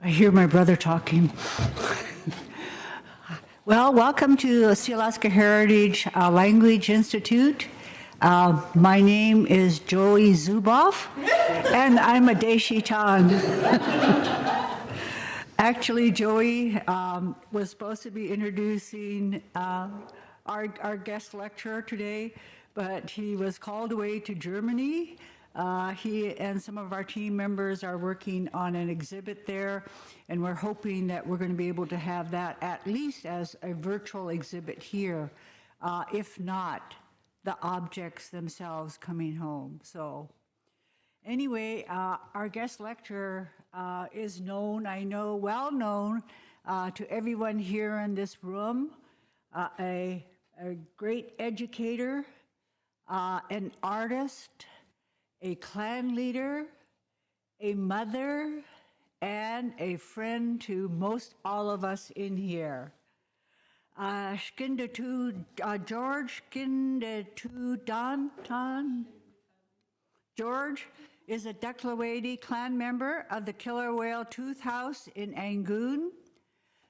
I hear my brother talking. Well, welcome to the Sealaska Heritage Language Institute. My name is Joey Zuboff, and I'm a Daʻl'aweidí. Actually, Joey was supposed to be introducing our guest lecturer today, but he was called away to Germany. He and some of our team members are working on an exhibit there, and we're hoping that we're going to be able to have that at least as a virtual exhibit here, if not the objects themselves coming home. So anyway, our guest lecturer is known, I know, well known to everyone here in this room, a great educator, an artist, a clan leader, a mother, and a friend to most all of us in here. Shgendootan George, Shgendootan George is a Daḳl'aweidí clan member of the Killerwhale Tooth house in Angoon.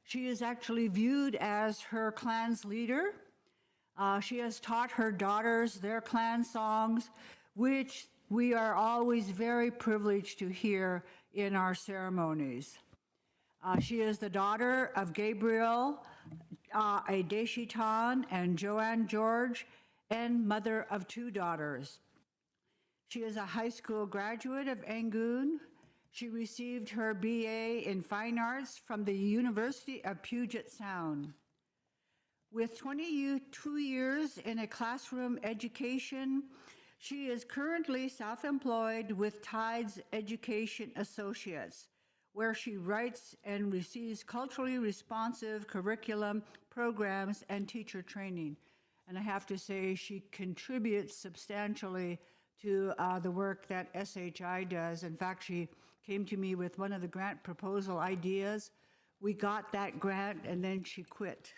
She is actually viewed as her clan's leader. She has taught her daughters their clan songs, which we are always very privileged to hear in our ceremonies. She is the daughter of Gabriel, a Daʻl'aweidí, and Joanne George, and mother of 2 daughters. She is a high school graduate of Angoon. She received her BA in Fine Arts from the University of Puget Sound. With 22 years in a classroom education, she is currently self-employed with Tides Education Associates, where she writes and receives culturally responsive curriculum programs and teacher training. And I have to say, she contributes substantially to the work that SHI does. In fact, she came to me with one of the grant proposal ideas. We got that grant, and then she quit.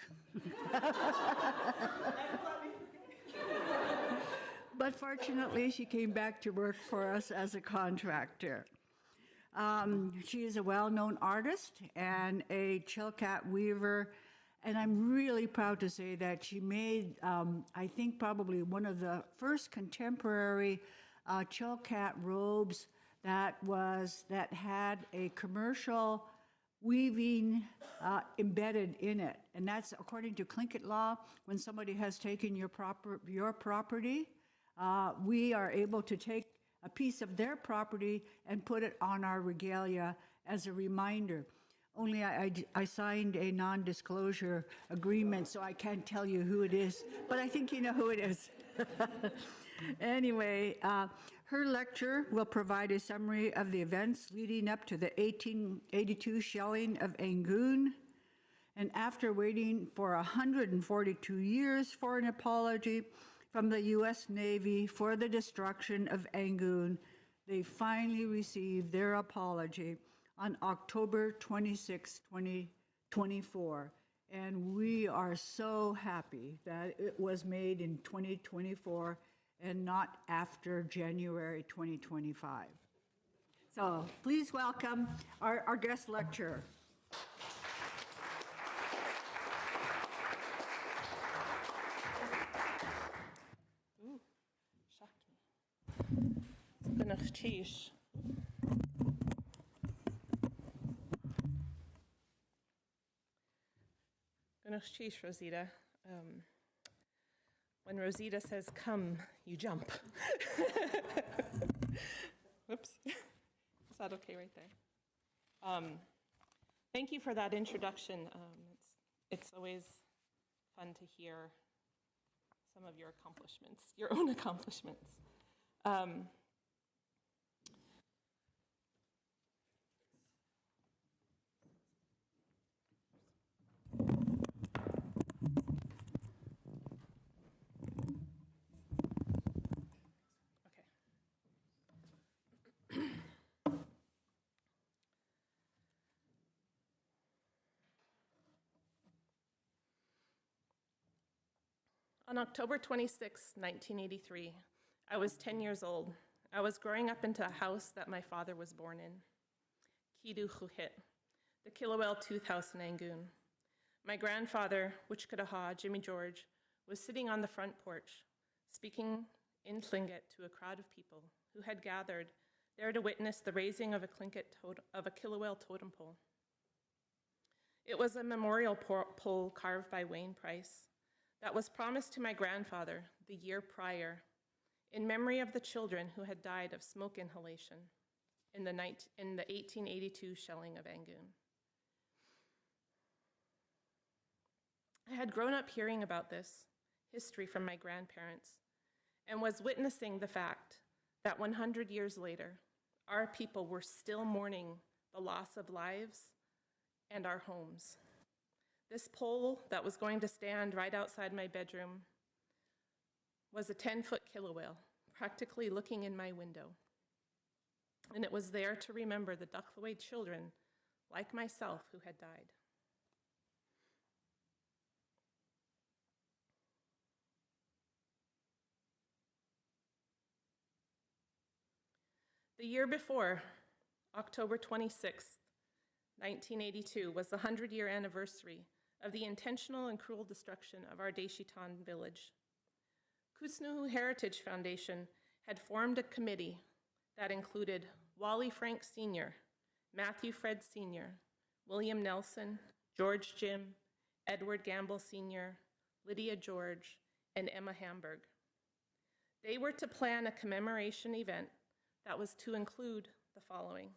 But fortunately, she came back to work for us as a contractor. She is a well-known artist and a Chilkat weaver, and I'm really proud to say that she made, I think, probably one of the first contemporary Chilkat robes that had a commercial weaving embedded in it, and that's according to Tlingit law. When somebody has taken your property, we are able to take a piece of their property and put it on our regalia as a reminder. Only I signed a non-disclosure agreement, so I can't tell you who it is, but I think you know who it is. Anyway, her lecture will provide a summary of the events leading up to the 1882 shelling of Angoon. And after waiting for 142 years for an apology from the U.S. Navy for the destruction of Angoon, they finally received their apology on October 26, 2024. And we are so happy that it was made in 2024 and not after January 2025. So please welcome our guest lecturer. Rosita. When Rosita says come, you jump. Whoops. Is that okay right there? Thank you for that introduction. It's always fun to hear some of your accomplishments, your own accomplishments. On October 26, 1983, I was 10 years old. I was growing up into a house that my father was born in, Kawdoolgaani, the Killerwhale Tooth house in Angoon. My grandfather, Jimmy George, was sitting on the front porch, speaking in Tlingit to a crowd of people who had gathered there to witness the raising of a Killerwhale totem pole. It was a memorial pole carved by Wayne Price that was promised to my grandfather the year prior in memory of the children who had died of smoke inhalation in the 1882 shelling of Angoon. I had grown up hearing about this history from my grandparents and was witnessing the fact that 100 years later, our people were still mourning the loss of lives and our homes. This pole that was going to stand right outside my bedroom was a 10-foot killer whale, practically looking in my window. And it was there to remember the Daḳl'aweidí children, like myself, who had died. The year before, October 26th, 1982, was the 100-year anniversary of the intentional and cruel destruction of our Daćl'aweidí village. Sealaska Heritage Foundation had formed a committee that included Wally Frank Sr., Matthew Fred Sr., William Nelson, George Jim, Edward Gamble Sr., Lydia George, and Emma Hamburg. They were to plan a commemoration event that was to include the following: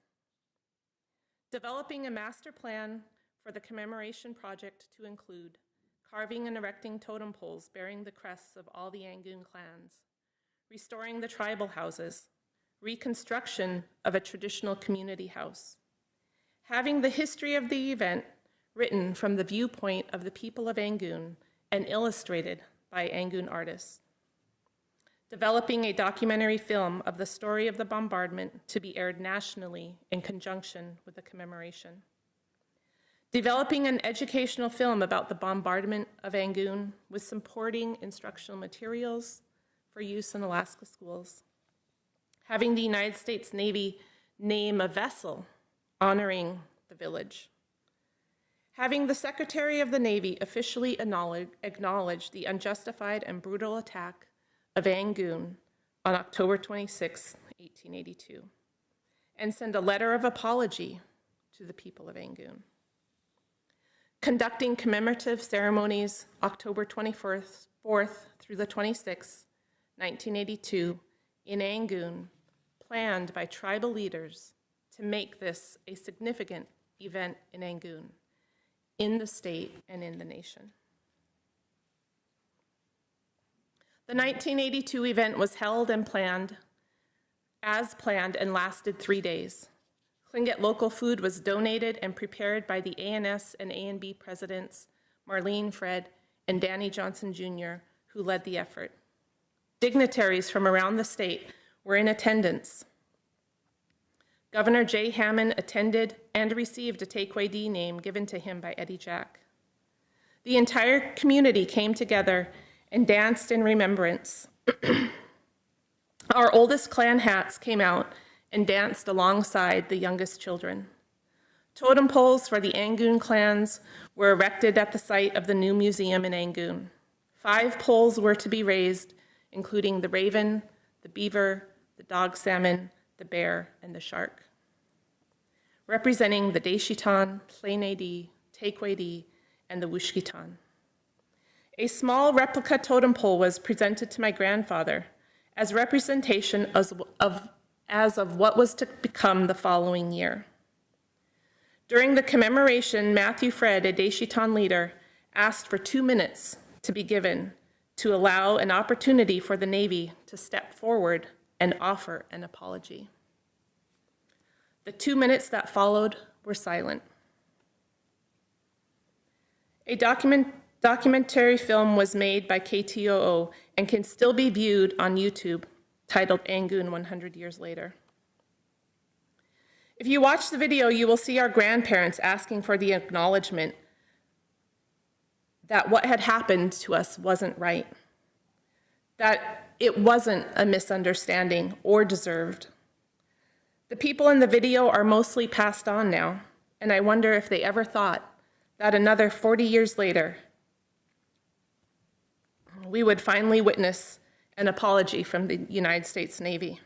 developing a master plan for the commemoration project to include carving and erecting totem poles bearing the crests of all the Angoon clans, restoring the tribal houses, reconstruction of a traditional community house, having the history of the event written from the viewpoint of the people of Angoon and illustrated by Angoon artists, developing a documentary film of the story of the bombardment to be aired nationally in conjunction with the commemoration, developing an educational film about the bombardment of Angoon with supporting instructional materials for use in Alaska schools, having the United States Navy name a vessel honoring the village, having the Secretary of the Navy officially acknowledge the unjustified and brutal attack of Angoon on October 26, 1882, and send a letter of apology to the people of Angoon. Conducting commemorative ceremonies October 24th through the 26th, 1982, in Angoon, planned by tribal leaders to make this a significant event in Angoon, in the state and in the nation. The 1982 event was held and planned and lasted 3 days. Tlingit local food was donated and prepared by the ANS and ANB presidents, Marlene Fred and Danny Johnson Jr., who led the effort. Dignitaries from around the state were in attendance. Governor Jay Hammond attended and received a Daḳl'aweidí name given to him by Eddie Jack. The entire community came together and danced in remembrance. Our oldest clan hats came out and danced alongside the youngest children. Totem poles for the Angoon clans were erected at the site of the new museum in Angoon. 5 poles were to be raised, including the raven, the beaver, the dog salmon, the bear, and the shark, representing the Daćl'aweidí, Tlingit, Daḳl'aweidí, and the Wushkitan. A small replica totem pole was presented to my grandfather as representation of what was to become the following year. During the commemoration, Matthew Fred, a Daćl'aweidí leader, asked for 2 minutes to be given to allow an opportunity for the Navy to step forward and offer an apology. The 2 minutes that followed were silent. A documentary film was made by KTOO and can still be viewed on YouTube, titled Angoon 100 Years Later. If you watch the video, you will see our grandparents asking for the acknowledgement that what had happened to us wasn't right, that it wasn't a misunderstanding or deserved. The people in the video are mostly passed on now, and I wonder if they ever thought that another 40 years later, we would finally witness an apology from the United States Navy.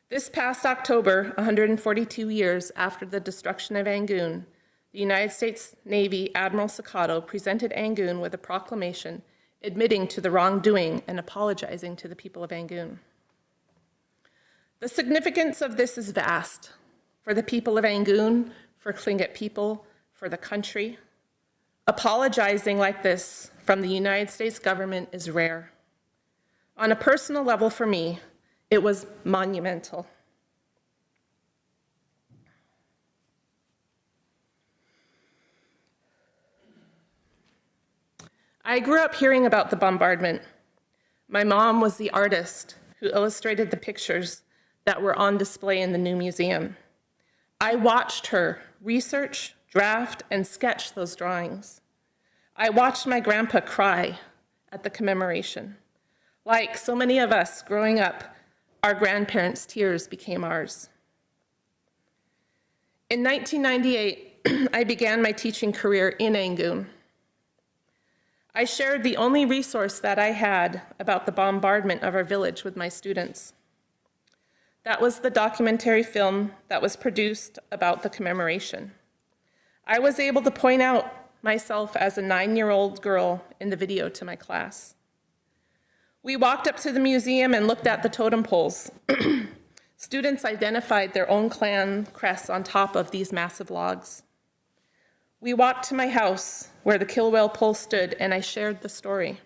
This past October, 142 years after the destruction of Angoon, the United States Navy Admiral Sakatto presented Angoon with a proclamation admitting to the wrongdoing and apologizing to the people of Angoon. The significance of this is vast for the people of Angoon, for Tlingit people, for the country. Apologizing like this from the United States government is rare. On a personal level for me, it was monumental. I grew up hearing about the bombardment. My mom was the artist who illustrated the pictures that were on display in the new museum. I watched her research, draft, and sketch those drawings. I watched my grandpa cry at the commemoration. Like so many of us growing up, our grandparents' tears became ours. In 1998, I began my teaching career in Angoon. I shared the only resource that I had about the bombardment of our village with my students. That was the documentary film that was produced about the commemoration. I was able to point out myself as a 9-year-old girl in the video to my class. We walked up to the museum and looked at the totem poles. Students identified their own clan crests on top of these massive logs. We walked to my house where the Killerwhale pole stood, and I shared the story.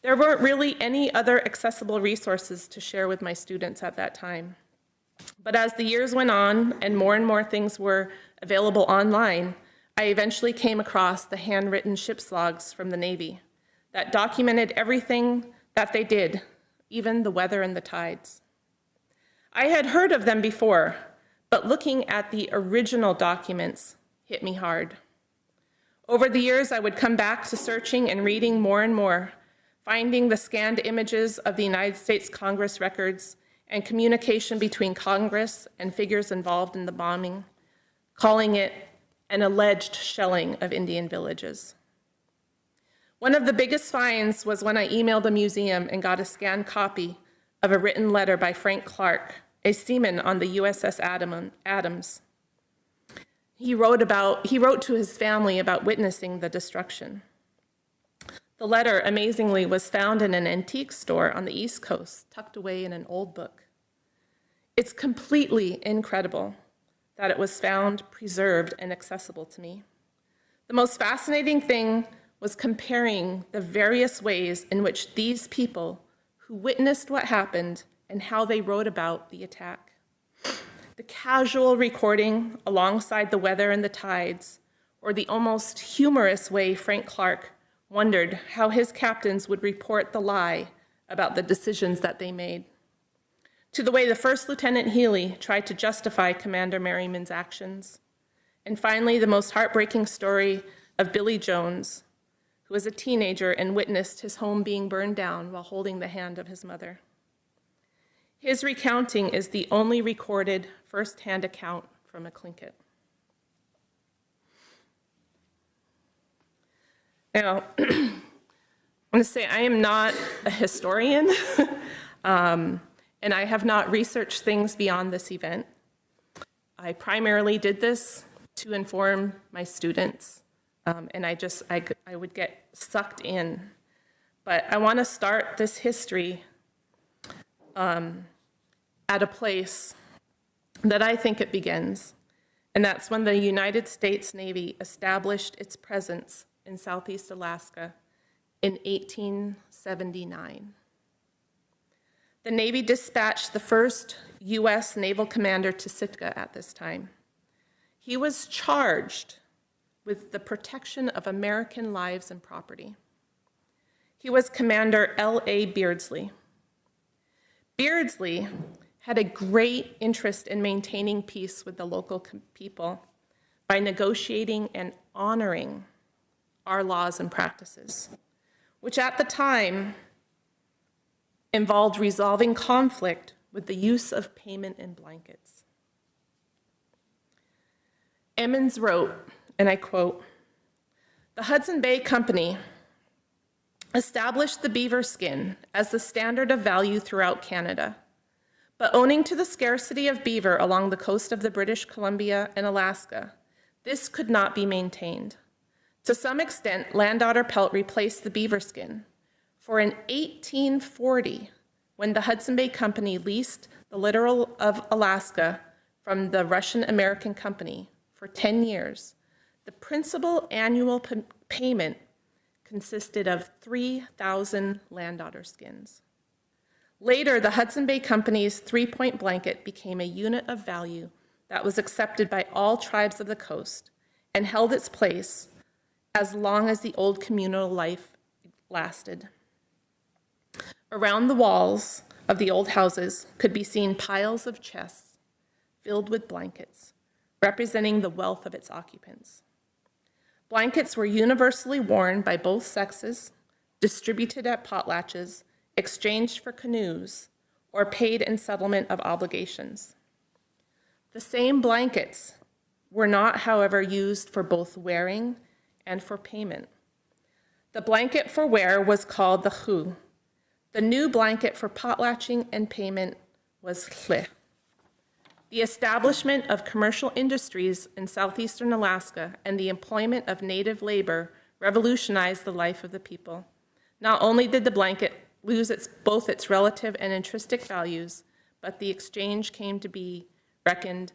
There weren't really any other accessible resources to share with my students at that time. But as the years went on and more things were available online, I eventually came across the handwritten ship's logs from the Navy that documented everything that they did, even the weather and the tides. I had heard of them before, but looking at the original documents hit me hard. Over the years, I would come back to searching and reading more and more, finding the scanned images of the United States Congress records and communication between Congress and figures involved in the bombing, calling it an alleged shelling of Indian villages. One of the biggest finds was when I emailed a museum and got a scanned copy of a written letter by Frank Clark, a seaman on the USS Adams. He wrote to his family about witnessing the destruction. The letter, amazingly, was found in an antique store on the East Coast, tucked away in an old book. It's completely incredible that it was found, preserved, and accessible to me. The most fascinating thing was comparing the various ways in which these people who witnessed what happened and how they wrote about the attack. The casual recording alongside the weather and the tides, or the almost humorous way Frank Clark wondered how his captains would report the lie about the decisions that they made, to the way the First Lieutenant Healy tried to justify Commander Merriman's actions, and finally the most heartbreaking story of Billy Jones, who was a teenager and witnessed his home being burned down while holding the hand of his mother. His recounting is the only recorded first-hand account from a Tlingit. Now, I'm going to say I am not a historian, and I have not researched things beyond this event. I primarily did this to inform my students, and I would get sucked in. But I want to start this history at a place that I think it begins, and that's when the United States Navy established its presence in Southeast Alaska in 1879. The Navy dispatched the first U.S. naval commander to Sitka at this time. He was charged with the protection of American lives and property. He was Commander L.A. Beardsley. Beardsley had a great interest in maintaining peace with the local people by negotiating and honoring our laws and practices, which at the time involved resolving conflict with the use of payment in blankets. Emmons wrote, and I quote, "The Hudson Bay Company established the beaver skin as the standard of value throughout Canada, but owing to the scarcity of beaver along the coast of the British Columbia and Alaska, this could not be maintained. To some extent, land otter pelt replaced the beaver skin. For in 1840, when the Hudson Bay Company leased the littoral of Alaska from the Russian-American Company for 10 years, the principal annual payment consisted of 3,000 land otter skins. Later, the Hudson Bay Company's three-point blanket became a unit of value that was accepted by all tribes of the coast and held its place as long as the old communal life lasted. Around the walls of the old houses could be seen piles of chests filled with blankets, representing the wealth of its occupants. Blankets were universally worn by both sexes, distributed at potlatches, exchanged for canoes, or paid in settlement of obligations. The same blankets were not, however, used for both wearing and for payment. The blanket for wear was called the chu. The new blanket for potlatching and payment was tle. The establishment of commercial industries in southeastern Alaska and the employment of native labor revolutionized the life of the people. Not only did the blanket lose both its relative and intrinsic values, but the exchange came to be reckoned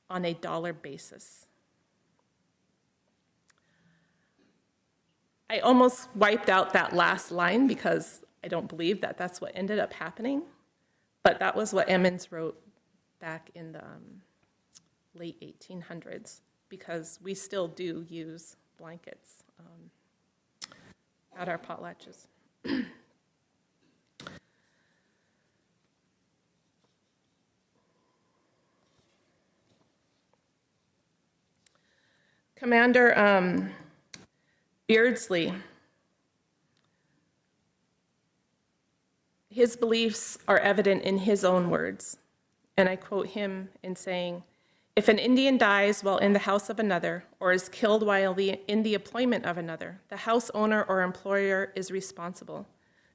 on a dollar basis. I almost wiped out that last line because I don't believe that that's what ended up happening, but that was what Emmons wrote back in the late 1800s, because we still do use blankets at our potlatches. Commander Beardsley, his beliefs are evident in his own words, and I quote him in saying, "If an Indian dies while in the house of another, or is killed while in the employment of another, the house owner or employer is responsible.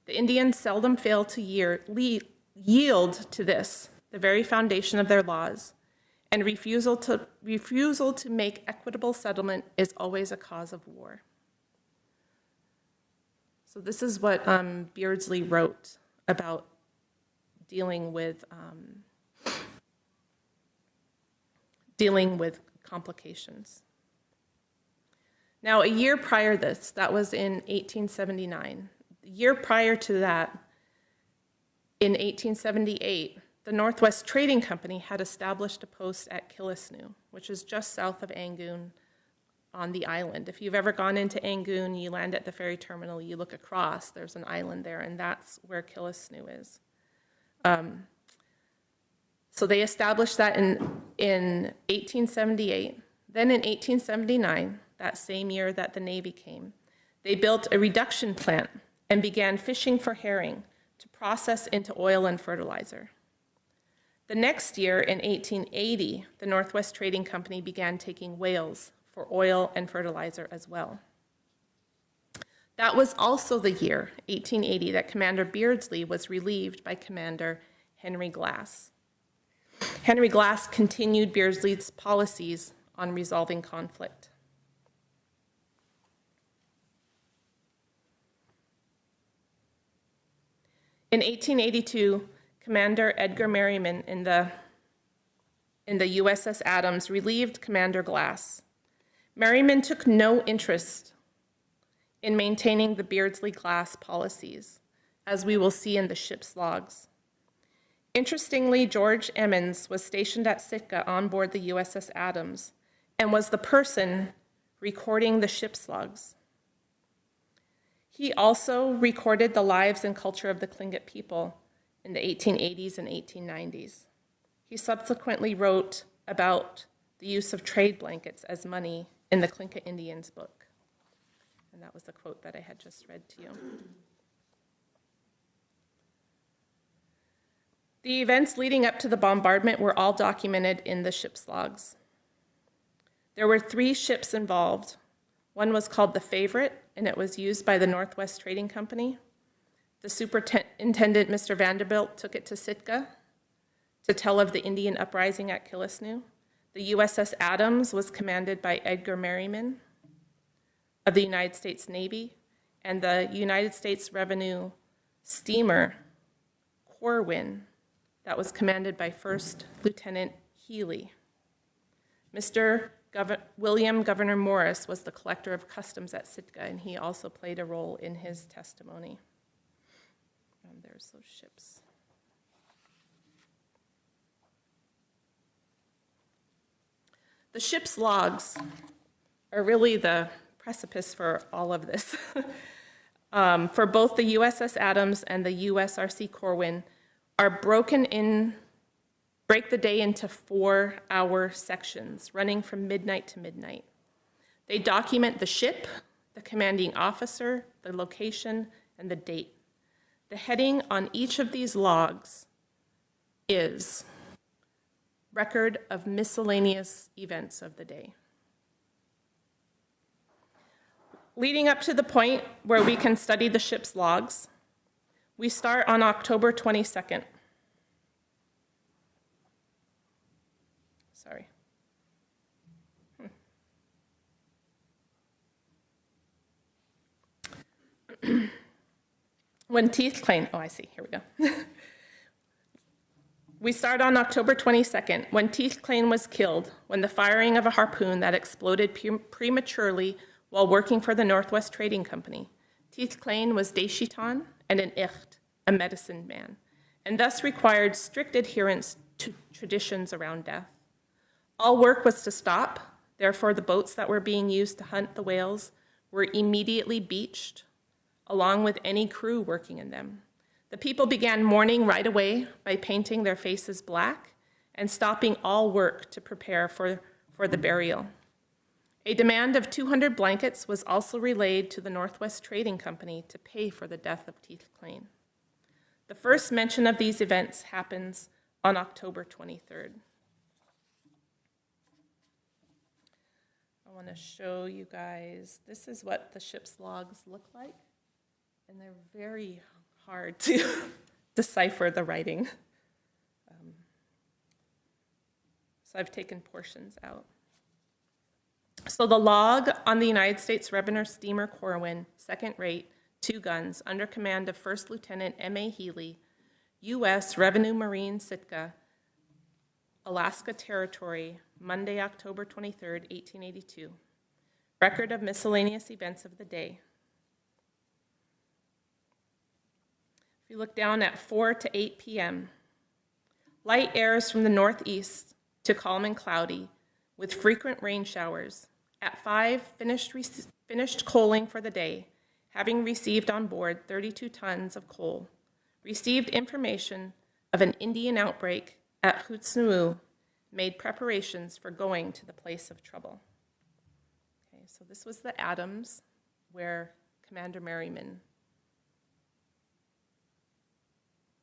The Indians seldom fail to yield to this, the very foundation of their laws, and refusal to make equitable settlement is always a cause of war." So this is what Beardsley wrote about dealing with complications. Now, a year prior to this, that was in 1879. The year prior to that, in 1878, the Northwest Trading Company had established a post at Killisnoo, which is just south of Angoon on the island. If you've ever gone into Angoon, you land at the ferry terminal, you look across, there's an island there, and that's where Killisnoo is. So they established that in 1878. Then in 1879, that same year that the Navy came, they built a reduction plant and began fishing for herring to process into oil and fertilizer. The next year, in 1880, the Northwest Trading Company began taking whales for oil and fertilizer as well. That was also the year, 1880, that Commander Beardsley was relieved by Commander Henry Glass. Henry Glass continued Beardsley's policies on resolving conflict. In 1882, Commander Edgar Merriman in the USS Adams relieved Commander Glass. Merriman took no interest in maintaining the Beardsley Glass policies, as we will see in the ship's logs. Interestingly, George Emmons was stationed at Sitka on board the USS Adams and was the person recording the ship's logs. He also recorded the lives and culture of the Tlingit people in the 1880s and 1890s. He subsequently wrote about the use of trade blankets as money in the Tlingit Indians book. And that was the quote that I had just read to you. The events leading up to the bombardment were all documented in the ship's logs. There were 3 ships involved. One was called the Favorite, and it was used by the Northwest Trading Company. The superintendent, Mr. Vanderbilt, took it to Sitka to tell of the Indian uprising at Killisnoo. The USS Adams was commanded by Edgar Merriman of the United States Navy, and the United States Revenue steamer Corwin that was commanded by First Lieutenant Healy. William Governor Morris was the collector of customs at Sitka, and he also played a role in his testimony. There's those ships. The ship's logs are really the precipice for all of this. For both the USS Adams and the USRC Corwin are break the day into 4-hour sections running from midnight to midnight. They document the ship, the commanding officer, the location, and the date. The heading on each of these logs is Record of Miscellaneous Events of the Day. Leading up to the point where we can study the ship's logs, we start on October 22nd. Sorry. When Teeth-Clain, oh, I see, here we go. We start on October 22nd, when Teeth-Clain was killed, when the firing of a harpoon that exploded prematurely while working for the Northwest Trading Company. Teeth-Clain was Daʻl'aweidí and an Icht, a medicine man, and thus required strict adherence to traditions around death. All work was to stop, therefore the boats that were being used to hunt the whales were immediately beached, along with any crew working in them. The people began mourning right away by painting their faces black and stopping all work to prepare for the burial. A demand of 200 blankets was also relayed to the Northwest Trading Company to pay for the death of Teeth-Clain. The first mention of these events happens on October 23rd. I want to show you guys, this is what the ship's logs look like, and they're very hard to decipher the writing. So I've taken portions out. So the log on the United States Revenue steamer Corwin, second rate, 2 guns, under command of First Lieutenant M.A. Healy, U.S. Revenue Marine Sitka, Alaska Territory, Monday, October 23rd, 1882. Record of miscellaneous events of the day. If you look down at 4 to 8 p.m., light airs from the northeast to calm and cloudy with frequent rain showers. At 5, finished coaling for the day, having received on board 32 tons of coal. Received information of an Indian outbreak at Hutsunuu, made preparations for going to the place of trouble. Okay, so this was the Adams, where Commander Merriman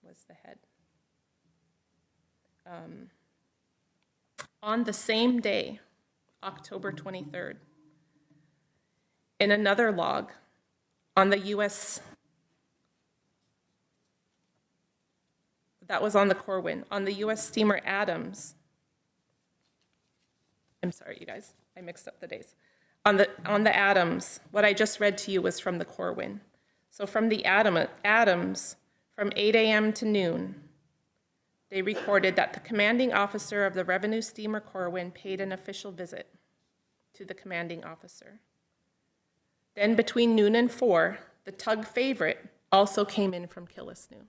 was the head. On the same day, October 23rd, in another log on the U.S., that was on the Corwin, on the U.S. steamer Adams. I'm sorry, you guys, I mixed up the days. On the Adams, what I just read to you was from the Corwin. So from the Adams, from 8 a.m. to noon, they recorded that the commanding officer of the revenue steamer Corwin paid an official visit to the commanding officer. Then between noon and 4, the tug Favorite also came in from Killisnoo.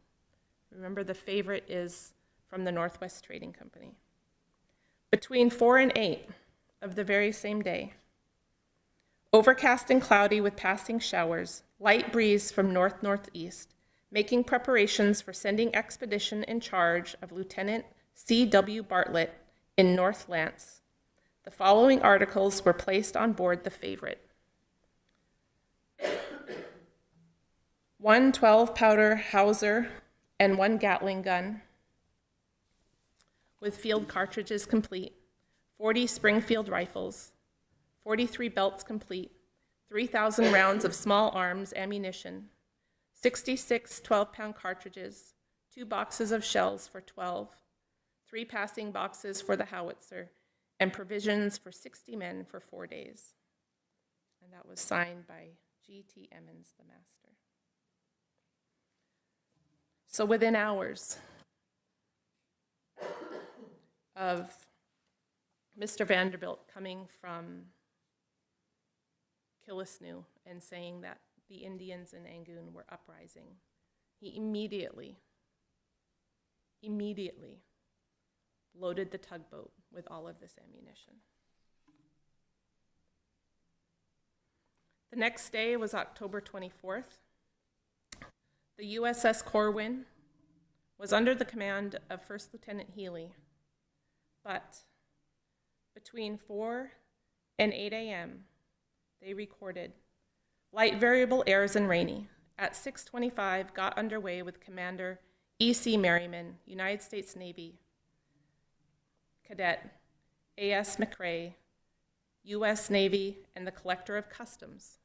Remember, the Favorite is from the Northwest Trading Company. Between 4 and 8 of the very same day, overcast and cloudy with passing showers, light breeze from north-northeast, making preparations for sending expedition in charge of Lieutenant C.W. Bartlett in North Lance. The following articles were placed on board the Favorite. 1 12-pounder Hauser and 1 Gatling gun with field cartridges complete, 40 Springfield rifles, 43 belts complete, 3,000 rounds of small arms ammunition, 66 12-pound cartridges, 2 boxes of shells for 12, 3 passing boxes for the howitzer, and provisions for 60 men for 4 days. And that was signed by G.T. Emmons, the master. So within hours of Mr. Vanderbilt coming from Killisnoo and saying that the Indians in Angoon were uprising, he immediately loaded the tugboat with all of this ammunition. The next day was October 24th. The USS Corwin was under the command of First Lieutenant Healy, but between 4 and 8 a.m., they recorded light variable airs and rainy. At 6:25, got underway with Commander E.C. Merriman, United States Navy, Cadet A.S. McRae, U.S. Navy, and the Collector of Customs.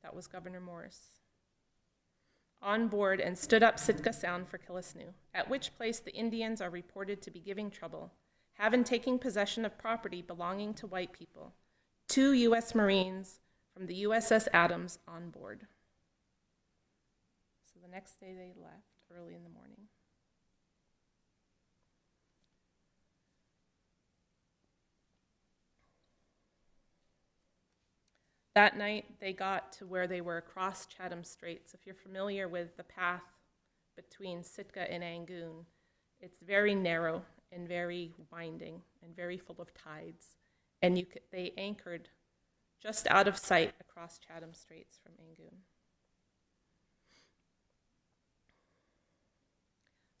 That was Governor Morris. On board and stood up Sitka Sound for Killisnoo, at which place the Indians are reported to be giving trouble, having taken possession of property belonging to white people. 2 U.S. Marines from the USS Adams on board. So the next day they left early in the morning. That night, they got to where they were across Chatham Straits. If you're familiar with the path between Sitka and Angoon, it's very narrow and very winding and very full of tides. And they anchored just out of sight across Chatham Straits from Angoon.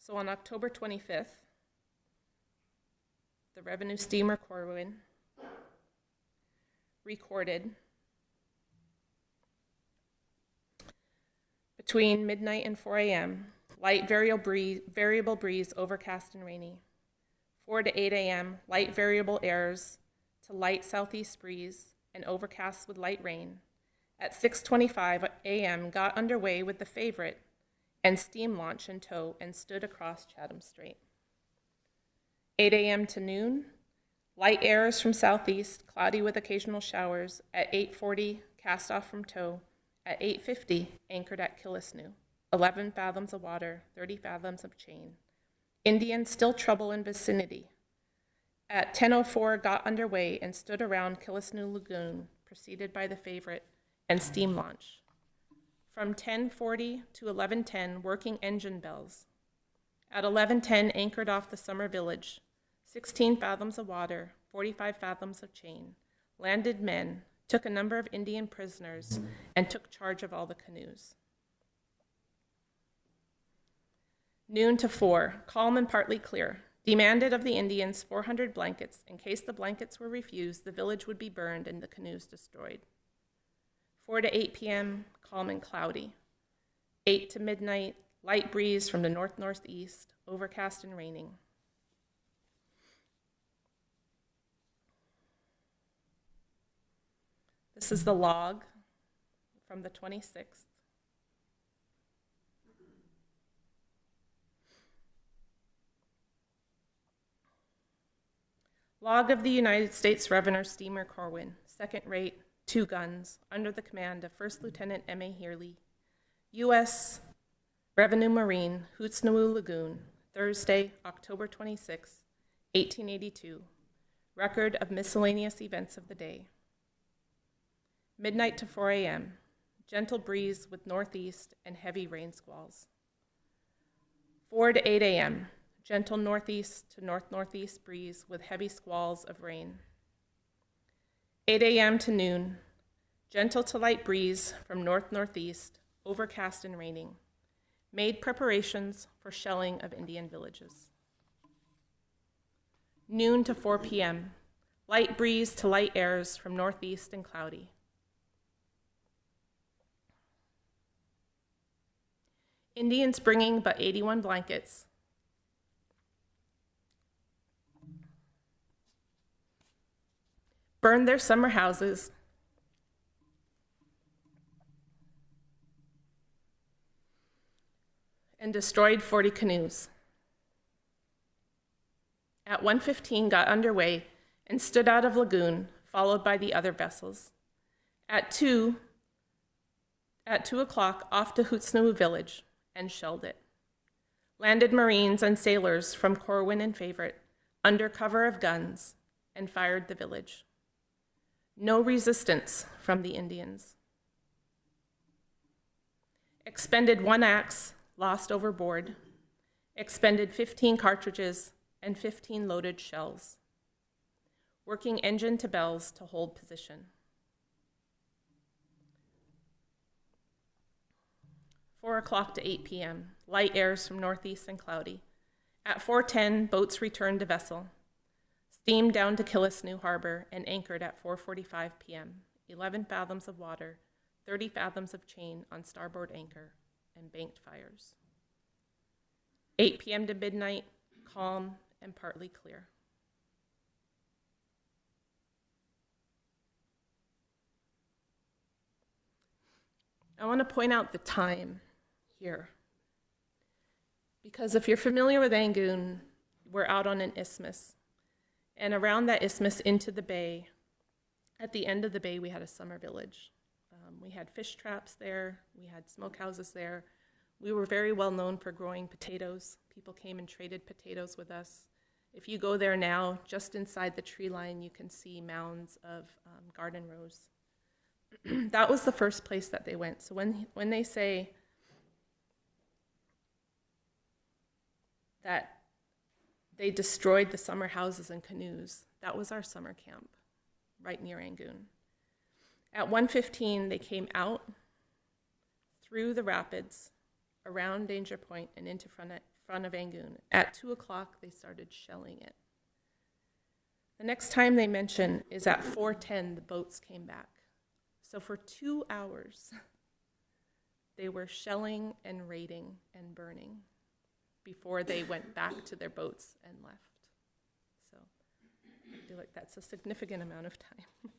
So on October 25th, the revenue steamer Corwin recorded between midnight and 4 a.m., light variable breeze, overcast and rainy. 4 to 8 a.m., light variable airs to light southeast breeze and overcast with light rain. At 6:25 a.m., got underway with the Favorite and steam launch in tow and stood across Chatham Strait. 8 a.m. to noon, light airs from southeast, cloudy with occasional showers. At 8:40, cast off from tow. At 8:50, anchored at Killisnoo, 11 fathoms of water, 30 fathoms of chain. Indians still trouble in vicinity. At 10:04, got underway and stood around Killisnoo Lagoon, preceded by the Favorite and steam launch. From 10:40 to 11:10, working engine bells. At 11:10, anchored off the summer village, 16 fathoms of water, 45 fathoms of chain. Landed men, took a number of Indian prisoners, and took charge of all the canoes. Noon to 4, calm and partly clear. Demanded of the Indians 400 blankets. In case the blankets were refused, the village would be burned and the canoes destroyed. 4 to 8 p.m., calm and cloudy. 8 to midnight, light breeze from the north-northeast, overcast and raining. This is the log from the 26th. Log of the United States Revenue Steamer Corwin, second rate, 2 guns, under the command of First Lieutenant M.A. Healy, U.S. Revenue Marine, Hootsnawoo Lagoon, Thursday, October 26, 1882. Record of miscellaneous events of the day. Midnight to 4 a.m., gentle breeze with northeast and heavy rain squalls. 4 to 8 a.m., gentle northeast to north-northeast breeze with heavy squalls of rain. 8 a.m. to noon, gentle to light breeze from north-northeast, overcast and raining. Made preparations for shelling of Indian villages. Noon to 4 p.m., light breeze to light airs from northeast and cloudy. Indians bringing but 81 blankets. Burned their summer houses. And destroyed 40 canoes. At 1:15 got underway and stood out of lagoon, followed by the other vessels. At 2 o'clock off to Hootsnoo village and shelled it. Landed Marines and sailors from Corwin and Favorite under cover of guns and fired the village. No resistance from the Indians. Expended 1 axe, lost overboard. Expended 15 cartridges and 15 loaded shells. Working engine to bells to hold position. 4 o'clock to 8 p.m., light airs from northeast and cloudy. At 4:10, boats returned to vessel. Steamed down to Killisnoo Harbor and anchored at 4:45 p.m., 11 fathoms of water, 30 fathoms of chain on starboard anchor, and banked fires. 8 p.m. to midnight, calm and partly clear. I want to point out the time here, because if you're familiar with Angoon, we're out on an isthmus, and around that isthmus into the bay, at the end of the bay, we had a summer village. We had fish traps there, we had smokehouses there. We were very well known for growing potatoes. People came and traded potatoes with us. If you go there now, just inside the tree line, you can see mounds of garden rows. That was the first place that they went. So when they say that they destroyed the summer houses and canoes, that was our summer camp right near Angoon. At 1:15, they came out through the rapids, around Danger Point, and into front of Angoon. At 2 o'clock, they started shelling it. The next time they mention is at 4:10, the boats came back. So for 2 hours, they were shelling and raiding and burning before they went back to their boats and left. So I feel like that's a significant amount of time.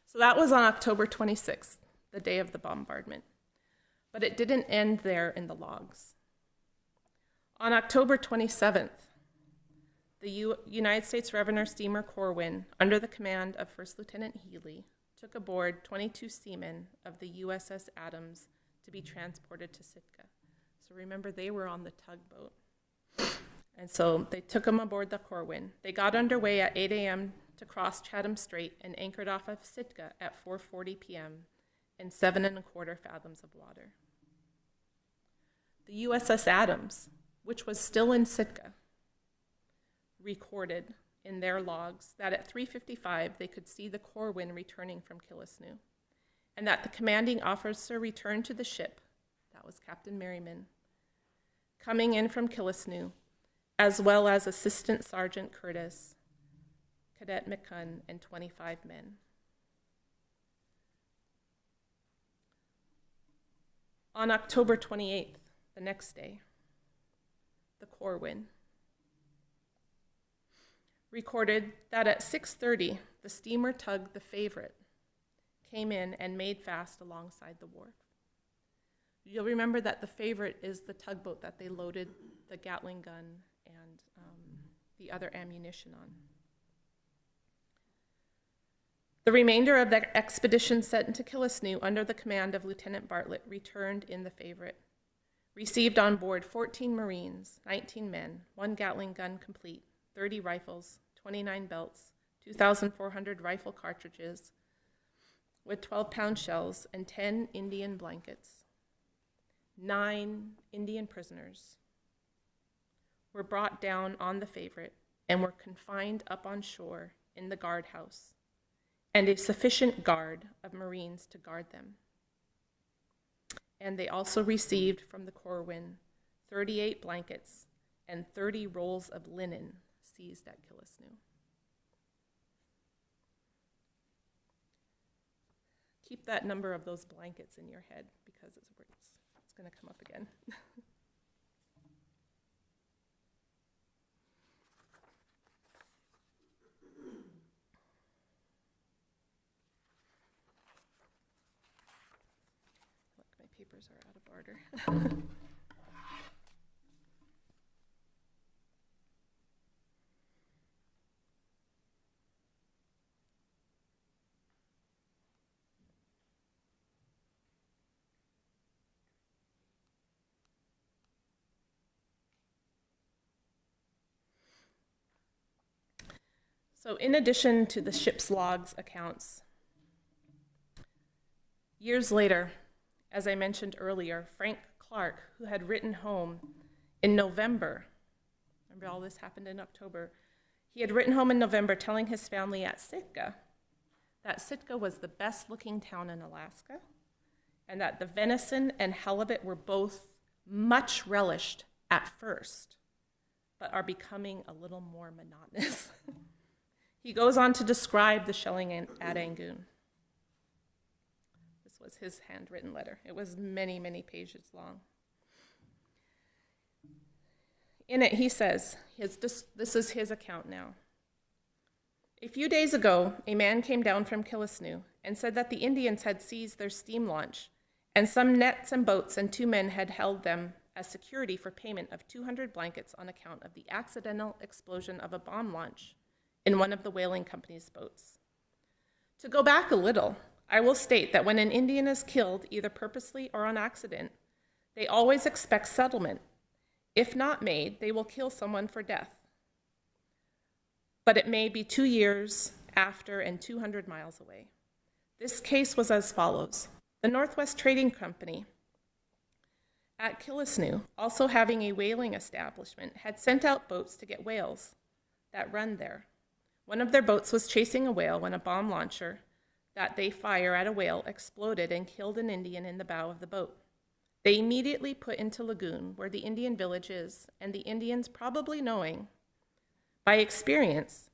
So that was on October 26th, the day of the bombardment. But it didn't end there in the logs. On October 27th, the United States Revenue Steamer Corwin, under the command of First Lieutenant Healy, took aboard 22 seamen of the USS Adams to be transported to Sitka. So remember, they were on the tugboat. And so they took them aboard the Corwin. They got underway at 8 a.m. to cross Chatham Strait and anchored off of Sitka at 4:40 p.m. in 7¼ fathoms of water. The USS Adams, which was still in Sitka, recorded in their logs that at 3:55 they could see the Corwin returning from Killisnoo, and that the commanding officer returned to the ship, that was Captain Merriman, coming in from Killisnoo, as well as Assistant Sergeant Curtis, Cadet McCunn, and 25 men. On October 28th, the next day, the Corwin recorded that at 6:30, the steamer tug, the Favorite, came in and made fast alongside the wharf. You'll remember that the Favorite is the tugboat that they loaded the Gatling gun and the other ammunition on. The remainder of the expedition sent into Killisnoo under the command of Lieutenant Bartlett returned in the Favorite, received on board 14 Marines, 19 men, 1 Gatling gun complete, 30 rifles, 29 belts, 2,400 rifle cartridges with 12-pound shells, and 10 Indian blankets. 9 Indian prisoners were brought down on the Favorite and were confined up on shore in the guardhouse, and a sufficient guard of Marines to guard them. And they also received from the Corwin 38 blankets and 30 rolls of linen seized at Killisnoo. Keep that number of those blankets in your head because it's going to come up again. Look, my papers are out of order. So in addition to the ship's logs accounts, years later, as I mentioned earlier, Frank Clark, who had written home in November, remember all this happened in October, he had written home in November telling his family at Sitka that Sitka was the best looking town in Alaska and that the venison and halibut were both much relished at first, but are becoming a little more monotonous. He goes on to describe the shelling at Angoon. This was his handwritten letter. It was many, many pages long. In it, he says, this is his account now. A few days ago, a man came down from Killisnoo and said that the Indians had seized their steam launch, and some nets and boats and 2 men had held them as security for payment of 200 blankets on account of the accidental explosion of a bomb launch in one of the whaling company's boats. To go back a little, I will state that when an Indian is killed, either purposely or on accident, they always expect settlement. If not made, they will kill someone for death. But it may be 2 years after and 200 miles away. This case was as follows. The Northwest Trading Company at Killisnoo, also having a whaling establishment, had sent out boats to get whales that run there. One of their boats was chasing a whale when a bomb launcher that they fire at a whale exploded and killed an Indian in the bow of the boat. They immediately put into Lagoon, where the Indian village is, and the Indians, probably knowing by experience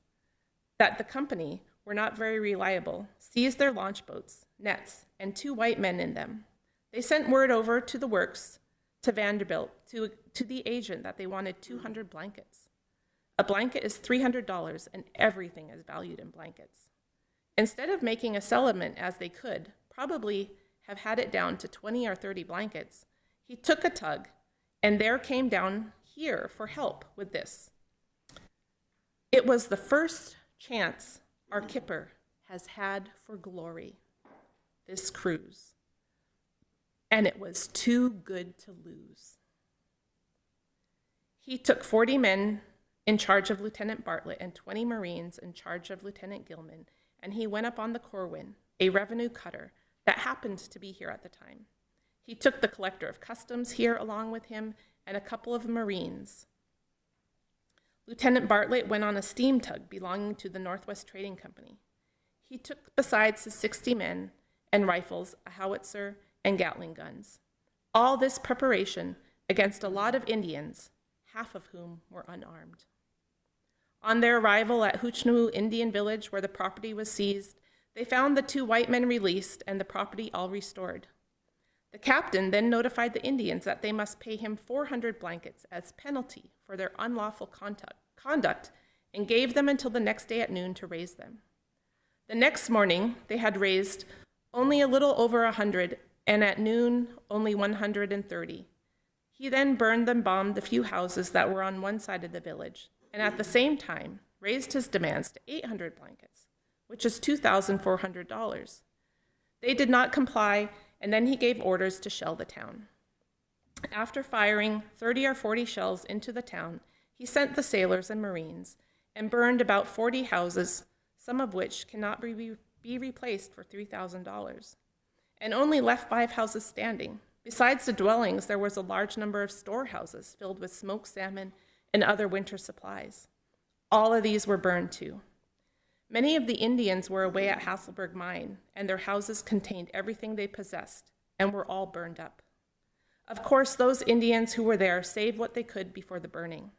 that the company were not very reliable, seized their launch boats, nets, and 2 white men in them. They sent word over to the works to Vanderbilt, to the agent, that they wanted 200 blankets. A blanket is $300, and everything is valued in blankets. Instead of making a settlement as they could, probably have had it down to 20 or 30 blankets, he took a tug, and there came down here for help with this. It was the first chance our Kipper has had for glory, this cruise, and it was too good to lose. He took 40 men in charge of Lieutenant Bartlett and 20 Marines in charge of Lieutenant Gilman, and he went up on the Corwin, a revenue cutter that happened to be here at the time. He took the collector of customs here along with him and a couple of Marines. Lieutenant Bartlett went on a steam tug belonging to the Northwest Trading Company. He took, besides his 60 men and rifles, a howitzer and Gatling guns. All this preparation against a lot of Indians, half of whom were unarmed. On their arrival at Hoochnoo Indian Village, where the property was seized, they found the 2 white men released and the property all restored. The captain then notified the Indians that they must pay him 400 blankets as penalty for their unlawful conduct and gave them until the next day at noon to raise them. The next morning, they had raised only a little over 100, and at noon, only 130. He then burned and bombed the few houses that were on one side of the village, and at the same time raised his demands to 800 blankets, which is $2,400. They did not comply, and then he gave orders to shell the town. After firing 30 or 40 shells into the town, he sent the sailors and Marines and burned about 40 houses, some of which cannot be replaced for $3,000, and only left 5 houses standing. Besides the dwellings, there was a large number of storehouses filled with smoked salmon and other winter supplies. All of these were burned too. Many of the Indians were away at Hasselberg Mine, and their houses contained everything they possessed and were all burned up. Of course, those Indians who were there saved what they could before the burning.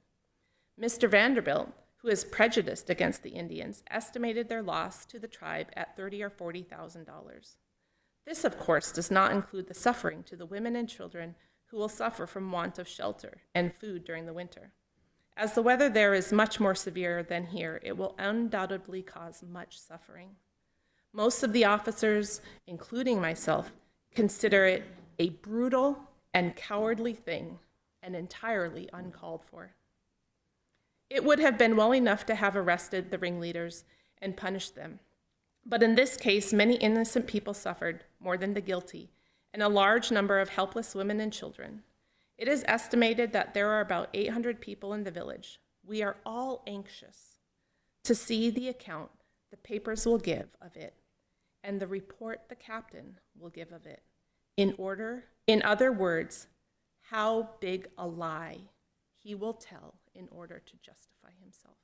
Mr. Vanderbilt, who is prejudiced against the Indians, estimated their loss to the tribe at $30,000 or $40,000. This, of course, does not include the suffering to the women and children who will suffer from want of shelter and food during the winter. As the weather there is much more severe than here, it will undoubtedly cause much suffering. Most of the officers, including myself, consider it a brutal and cowardly thing and entirely uncalled for. It would have been well enough to have arrested the ringleaders and punished them. But in this case, many innocent people suffered more than the guilty, and a large number of helpless women and children. It is estimated that there are about 800 people in the village. We are all anxious to see the account the papers will give of it, and the report the captain will give of it. In other words, how big a lie he will tell in order to justify himself.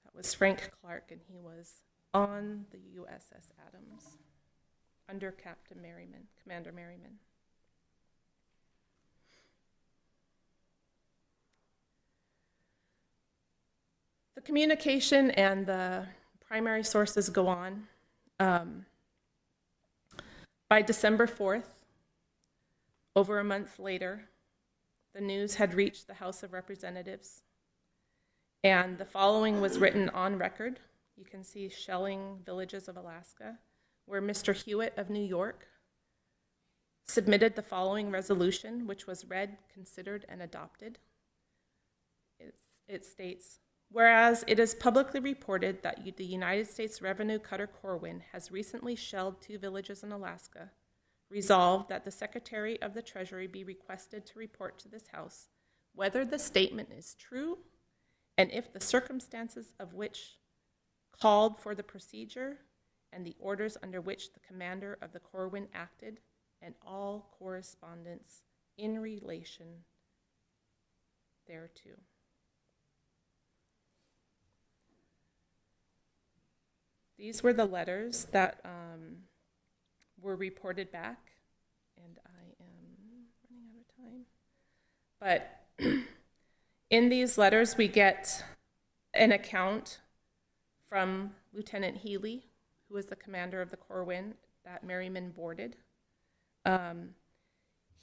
That was Frank Clark, and he was on the USS Adams under Commander Merriman. The communication and the primary sources go on. By December 4th, over a month later, the news had reached the House of Representatives, and the following was written on record. You can see shelling villages of Alaska, where Mr. Hewitt of New York submitted the following resolution, which was read, considered, and adopted. It states, whereas it is publicly reported that the United States Revenue Cutter Corwin has recently shelled 2 villages in Alaska, resolved that the Secretary of the Treasury be requested to report to this House whether the statement is true and if the circumstances of which called for the procedure and the orders under which the commander of the Corwin acted and all correspondence in relation thereto. These were the letters that were reported back, and I am running out of time. But in these letters, we get an account from Lieutenant Healy, who was the commander of the Corwin that Merriman boarded.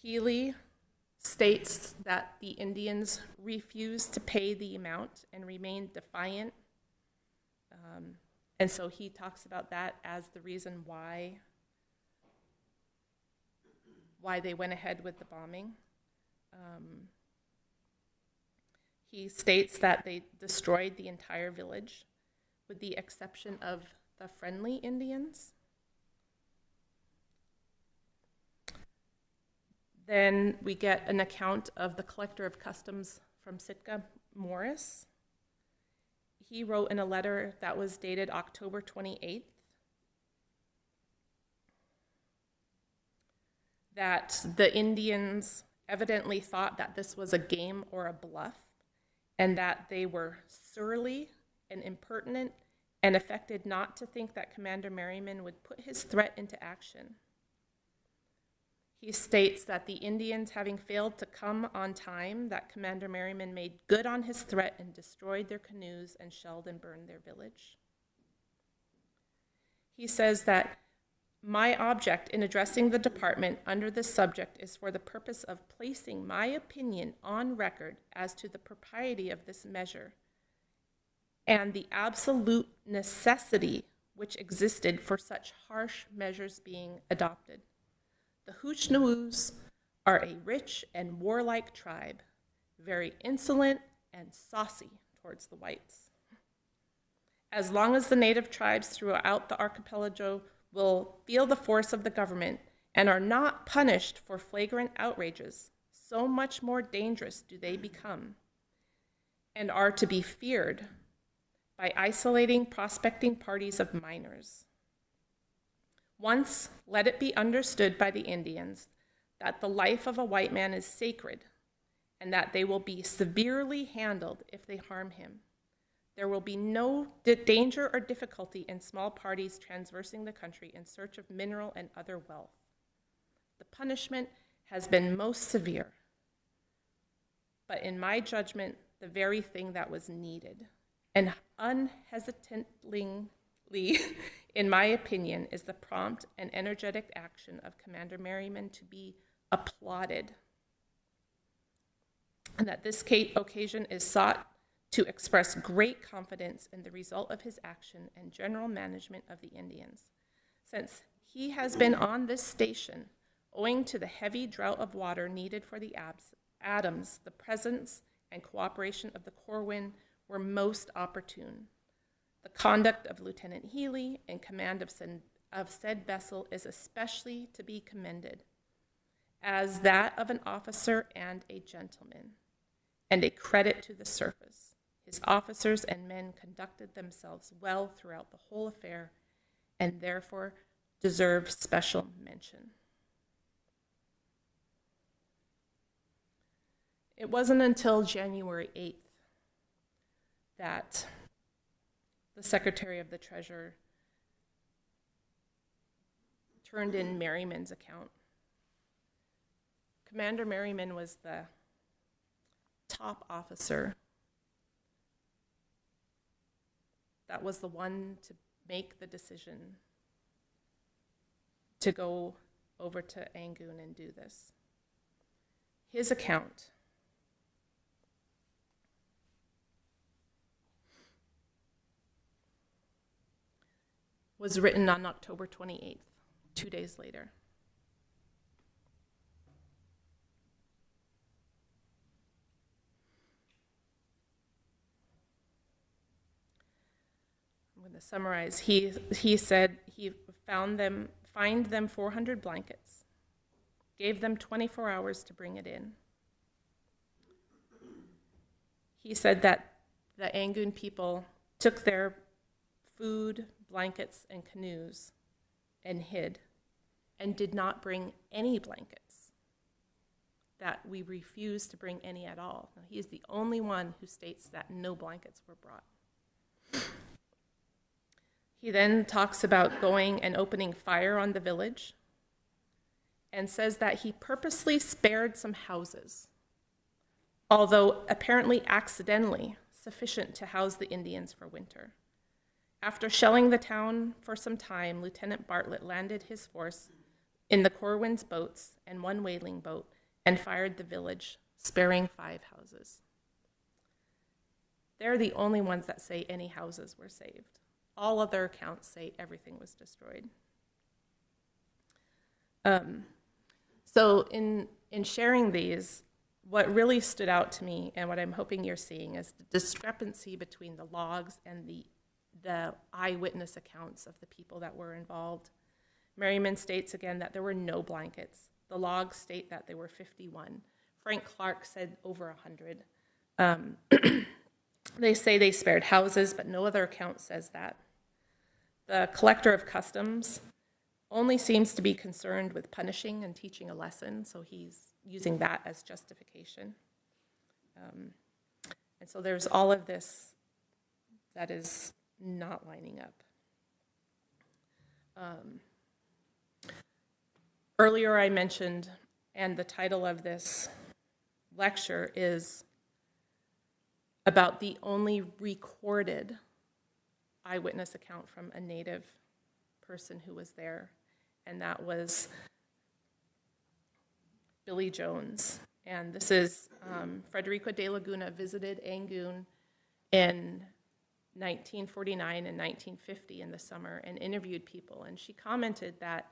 Healy states that the Indians refused to pay the amount and remained defiant. And so he talks about that as the reason why they went ahead with the bombing. He states that they destroyed the entire village with the exception of the friendly Indians. Then we get an account of the collector of customs from Sitka, Morris. He wrote in a letter that was dated October 28th that the Indians evidently thought that this was a game or a bluff, and that they were surly and impertinent and affected not to think that Commander Merriman would put his threat into action. He states that the Indians, having failed to come on time, that Commander Merriman made good on his threat and destroyed their canoes and shelled and burned their village. He says that my object in addressing the department under this subject is for the purpose of placing my opinion on record as to the propriety of this measure and the absolute necessity which existed for such harsh measures being adopted. The Hoochnoows are a rich and warlike tribe, very insolent and saucy towards the whites. As long as the native tribes throughout the archipelago will feel the force of the government and are not punished for flagrant outrages, so much more dangerous do they become, and are to be feared by isolating prospecting parties of minors. Once, let it be understood by the Indians that the life of a white man is sacred, and that they will be severely handled if they harm him. There will be no danger or difficulty in small parties traversing the country in search of mineral and other wealth. The punishment has been most severe, but in my judgment, the very thing that was needed, and unhesitatingly, in my opinion, is the prompt and energetic action of Commander Merriman to be applauded. And that this occasion is sought to express great confidence in the result of his action and general management of the Indians. Since he has been on this station, owing to the heavy drought of water needed for the Adams, the presence and cooperation of the Corwin were most opportune. The conduct of Lieutenant Healy in command of said vessel is especially to be commended, as that of an officer and a gentleman, and a credit to the service. His officers and men conducted themselves well throughout the whole affair, and therefore deserve special mention. It wasn't until January 8th that the Secretary of the Treasury turned in Merriman's account. Commander Merriman was the top officer that was the one to make the decision to go over to Angoon and do this. His account was written on October 28th, 2 days later. I'm going to summarize. He said he fined them 400 blankets, gave them 24 hours to bring it in. He said that the Angoon people took their food, blankets, and canoes and hid, and did not bring any blankets, that we refused to bring any at all. Now, he is the only one who states that no blankets were brought. He then talks about going and opening fire on the village, and says that he purposely spared some houses, although apparently accidentally sufficient to house the Indians for winter. After shelling the town for some time, Lieutenant Bartlett landed his force in the Corwin's boats and one whaling boat and fired the village, sparing 5 houses. They're the only ones that say any houses were saved. All other accounts say everything was destroyed. So in sharing these, what really stood out to me and what I'm hoping you're seeing is the discrepancy between the logs and the eyewitness accounts of the people that were involved. Merriman states again that there were no blankets. The logs state that there were 51. Frank Clark said over 100. They say they spared houses, but no other account says that. The collector of customs only seems to be concerned with punishing and teaching a lesson, so he's using that as justification. And so there's all of this that is not lining up. Earlier I mentioned, and the title of this lecture is about the only recorded eyewitness account from a Native person who was there, and that was Billy Jones. And this is Frederica de Laguna visited Angoon in 1949 and 1950 in the summer and interviewed people, and she commented that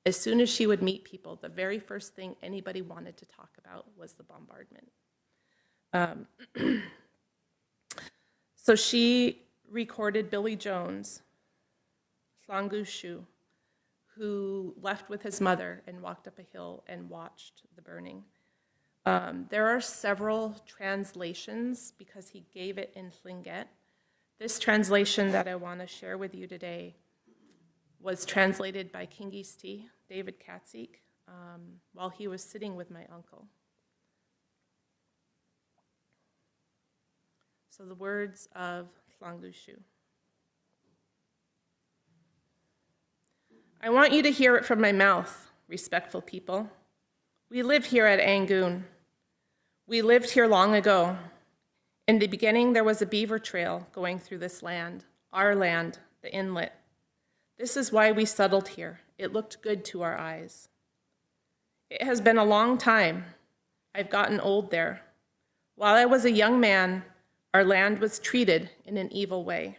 as soon as she would meet people, the very first thing anybody wanted to talk about was the bombardment. So she recorded Billy Jones, Slangushu, who left with his mother and walked up a hill and watched the burning. There are several translations because he gave it in Tlingit. This translation that I want to share with you today was translated by Kingisti, David Katsik, while he was sitting with my uncle. So the words of Tlangushu. I want you to hear it from my mouth, respectful people. We live here at Angoon. We lived here long ago. In the beginning, there was a beaver trail going through this land, our land, the inlet. This is why we settled here. It looked good to our eyes. It has been a long time. I've gotten old there. While I was a young man, our land was treated in an evil way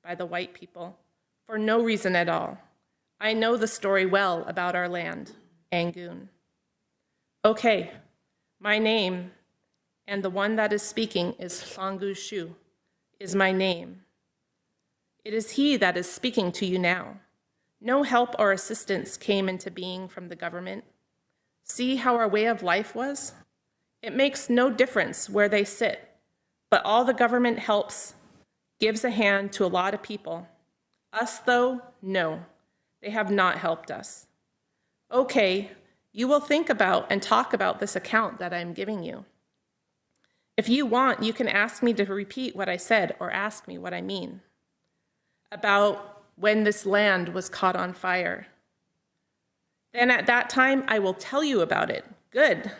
by the white people for no reason at all. I know the story well about our land, Angoon. Okay, my name, and the one that is speaking is Tlangushu, is my name. It is he that is speaking to you now. No help or assistance came into being from the government. See how our way of life was? It makes no difference where they sit, but all the government helps gives a hand to a lot of people. Us, though, no, they have not helped us. Okay, you will think about and talk about this account that I'm giving you. If you want, you can ask me to repeat what I said or ask me what I mean about when this land was caught on fire. Then at that time, I will tell you about it. Good.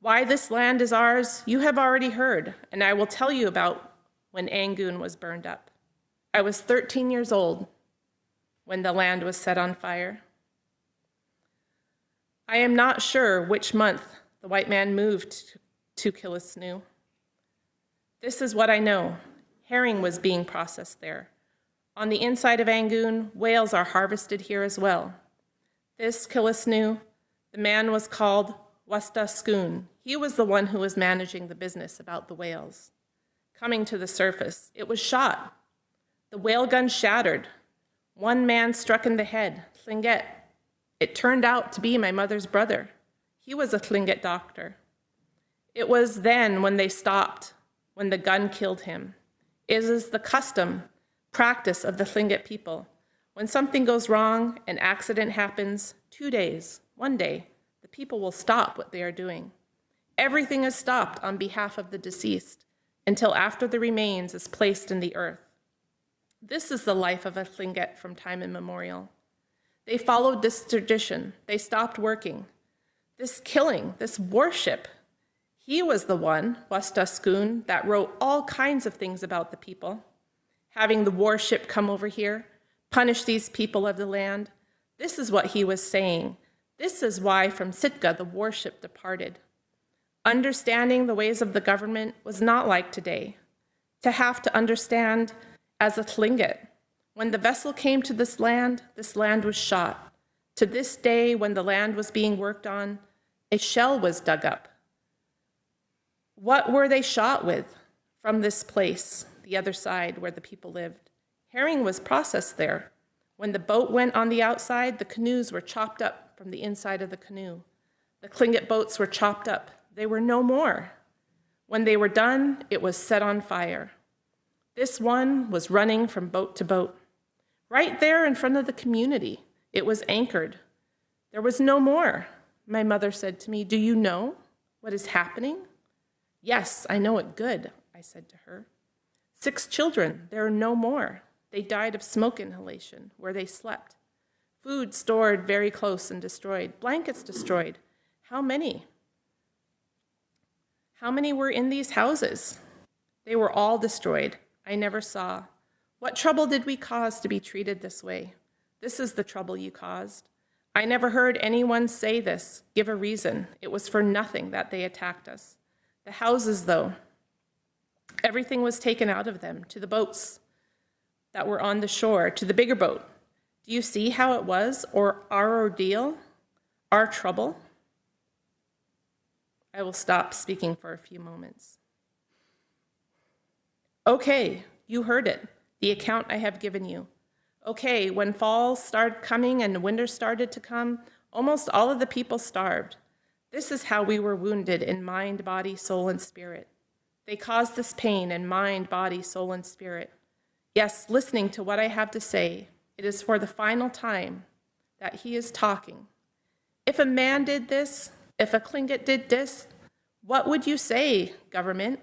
Why this land is ours, you have already heard, and I will tell you about when Angoon was burned up. I was 13 years old when the land was set on fire. I am not sure which month the white man moved to Killisnoo. This is what I know. Herring was being processed there. On the inside of Angoon, whales are harvested here as well. This Killisnoo, the man was called Wastaskoon. He was the one who was managing the business about the whales. Coming to the surface, it was shot. The whale gun shattered. One man struck in the head, Tlingit. It turned out to be my mother's brother. He was a Tlingit doctor. It was then when they stopped, when the gun killed him. It is the custom, practice of the Tlingit people. When something goes wrong, an accident happens, 2 days, 1 day, the people will stop what they are doing. Everything is stopped on behalf of the deceased until after the remains is placed in the earth. This is the life of a Tlingit from time immemorial. They followed this tradition. They stopped working. This killing, this worship, he was the one, Wastaskoon, that wrote all kinds of things about the people. Having the warship come over here, punish these people of the land. This is what he was saying. This is why from Sitka the warship departed. Understanding the ways of the government was not like today. To have to understand as a Tlingit, when the vessel came to this land was shot. To this day, when the land was being worked on, a shell was dug up. What were they shot with from this place, the other side where the people lived? Herring was processed there. When the boat went on the outside, the canoes were chopped up from the inside of the canoe. The Tlingit boats were chopped up. They were no more. When they were done, it was set on fire. This one was running from boat to boat. Right there in front of the community, it was anchored. There was no more. My mother said to me, "Do you know what is happening?" "Yes, I know it good," I said to her. 6 children, there are no more. They died of smoke inhalation where they slept. Food stored very close and destroyed. Blankets destroyed. How many? How many were in these houses? They were all destroyed. I never saw. What trouble did we cause to be treated this way? This is the trouble you caused. I never heard anyone say this, give a reason. It was for nothing that they attacked us. The houses, though, everything was taken out of them, to the boats that were on the shore, to the bigger boat. Do you see how it was, or our ordeal, our trouble? I will stop speaking for a few moments. Okay, you heard it, the account I have given you. Okay, when fall started coming and winter started to come, almost all of the people starved. This is how we were wounded in mind, body, soul, and spirit. They caused this pain in mind, body, soul, and spirit. Yes, listening to what I have to say, it is for the final time that he is talking. If a man did this, if a Tlingit did this, what would you say, government?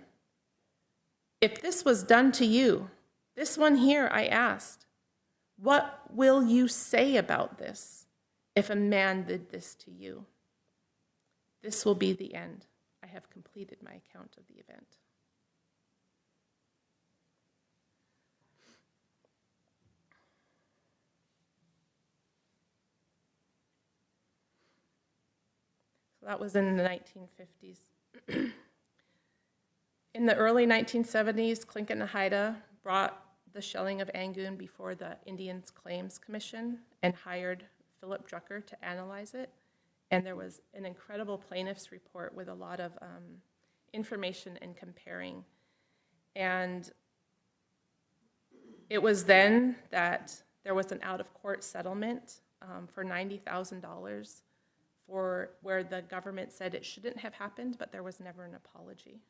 If this was done to you, this one here, I asked, what will you say about this if a man did this to you? This will be the end. I have completed my account of the event. So that was in the 1950s. In the early 1970s, Daḳl'aweidí brought the shelling of Angoon before the Indians Claims Commission and hired Philip Drucker to analyze it. And there was an incredible plaintiff's report with a lot of information and comparing. And it was then that there was an out-of-court settlement for $90,000 for where the government said it shouldn't have happened, but there was never an apology.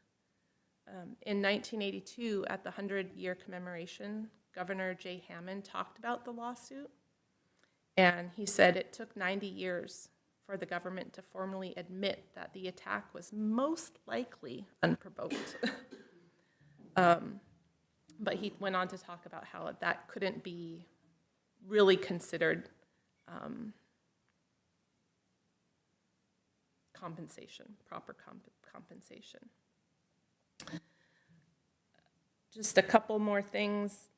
In 1982, at the 100-year commemoration, Governor Jay Hammond talked about the lawsuit, and he said it took 90 years for the government to formally admit that the attack was most likely unprovoked. But he went on to talk about how that couldn't be really considered compensation, proper compensation. Just a couple more things,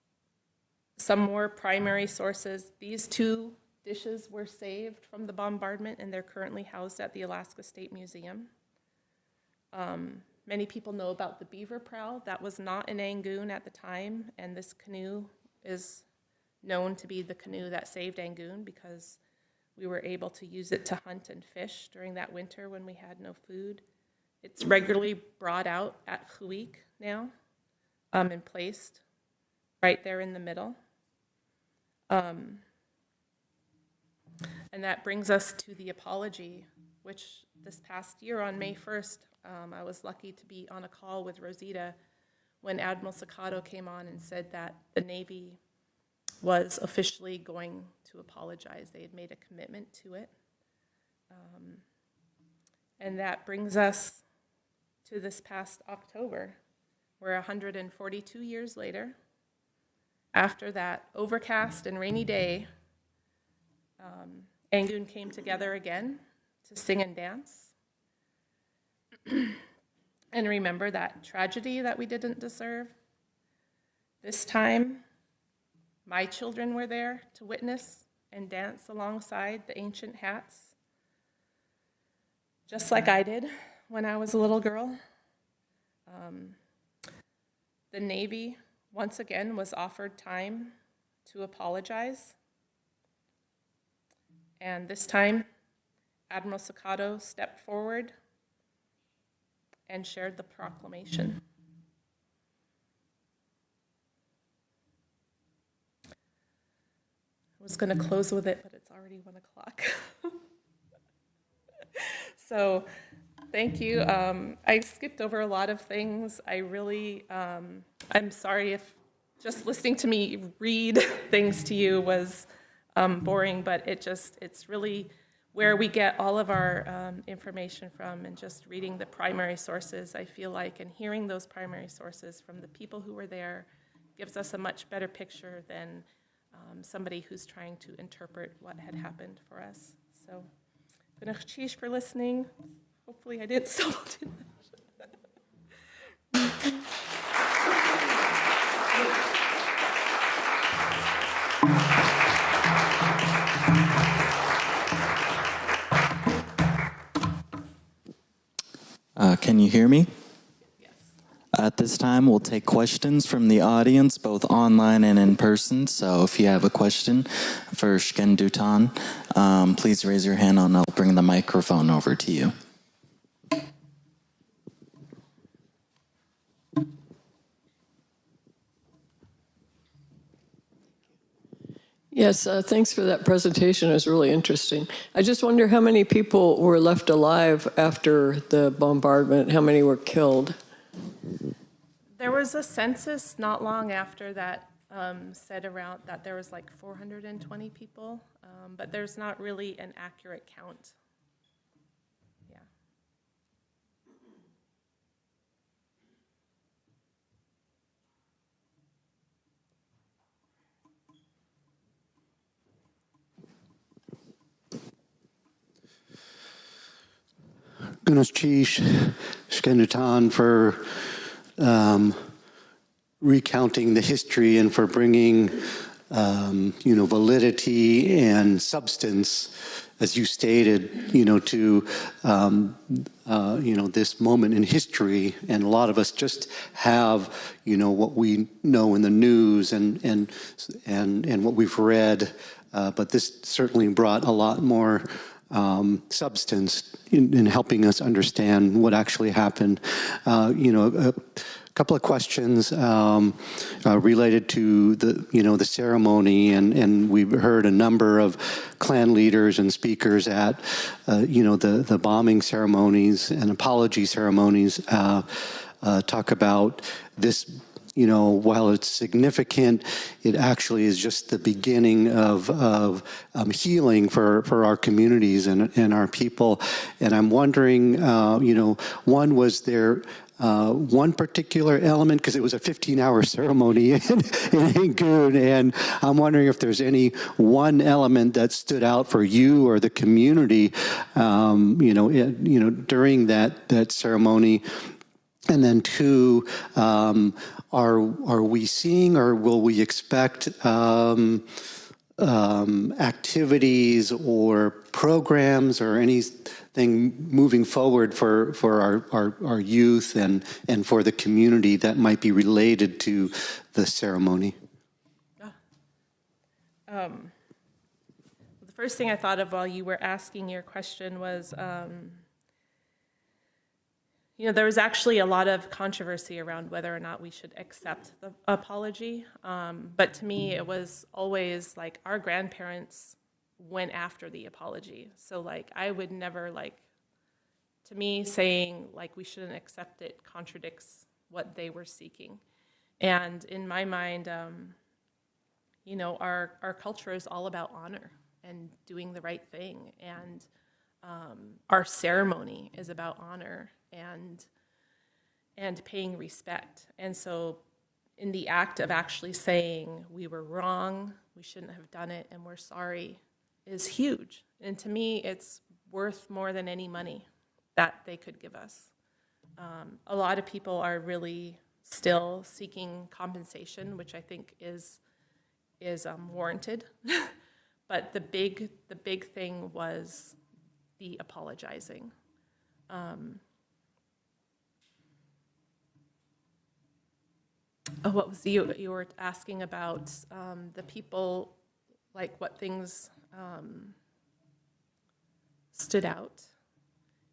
some more primary sources. These two dishes were saved from the bombardment and they're currently housed at the Alaska State Museum. Many people know about the beaver prow. That was not in Angoon at the time, and this canoe is known to be the canoe that saved Angoon because we were able to use it to hunt and fish during that winter when we had no food. It's regularly brought out at Daḳl'aweidí now and placed right there in the middle. And that brings us to the apology, which this past year on May 1st, I was lucky to be on a call with Rosita when Admiral Sakado came on and said that the Navy was officially going to apologize. They had made a commitment to it. And that brings us to this past October, where 142 years later, after that overcast and rainy day, Angoon came together again to sing and dance and remember that tragedy that we didn't deserve. This time, my children were there to witness and dance alongside the ancient hats, just like I did when I was a little girl. The Navy, once again, was offered time to apologize. And this time, Admiral Sakado stepped forward and shared the proclamation. I was going to close with it, but it's already 1 o'clock. So thank you. I skipped over a lot of things. I really, I'm sorry if just listening to me read things to you was boring, but it's really where we get all of our information from, and just reading the primary sources, I feel like, and hearing those primary sources from the people who were there gives us a much better picture than somebody who's trying to interpret what had happened for us. So, G'nachchish for listening. Hopefully I didn't stumble too much. Can you hear me? Yes. At this time, we'll take questions from the audience, both online and in person. So if you have a question for Shgendootan, please raise your hand and I'll bring the microphone over to you. Yes, thanks for that presentation. It was really interesting. I just wonder how many people were left alive after the bombardment? How many were killed? There was a census not long after that said around that there was like 420 people, but there's not really an accurate count. Yeah. Shgendootan for recounting the history and for bringing, validity and substance, as you stated, to, this moment in history. And a lot of us just have, what we know in the news and what we've read. But this certainly brought a lot more substance in helping us understand what actually happened. A couple of questions related to the ceremony, and we've heard a number of clan leaders and speakers at the bombing ceremonies and apology ceremonies talk about this. While it's significant, it actually is just the beginning of healing for our communities and our people. And I'm wondering, one, was there one particular element, because it was a 15-hour ceremony in Angoon, and I'm wondering if there's any one element that stood out for you or the community, during that ceremony. And then two, are we seeing, or will we expect activities or programs or anything moving forward for our youth and for the community that might be related to the ceremony? The first thing I thought of while you were asking your question was, there was actually a lot of controversy around whether or not we should accept the apology. But to me, it was always like our grandparents went after the apology. So like, I would never to me, saying like we shouldn't accept it contradicts what they were seeking. And in my mind, our culture is all about honor and doing the right thing. And our ceremony is about honor and paying respect. And so in the act of actually saying we were wrong, we shouldn't have done it, and we're sorry is huge. And to me, it's worth more than any money that they could give us. A lot of people are really still seeking compensation, which I think is warranted. But the big thing was the apologizing. What was you were asking about the people, like what things stood out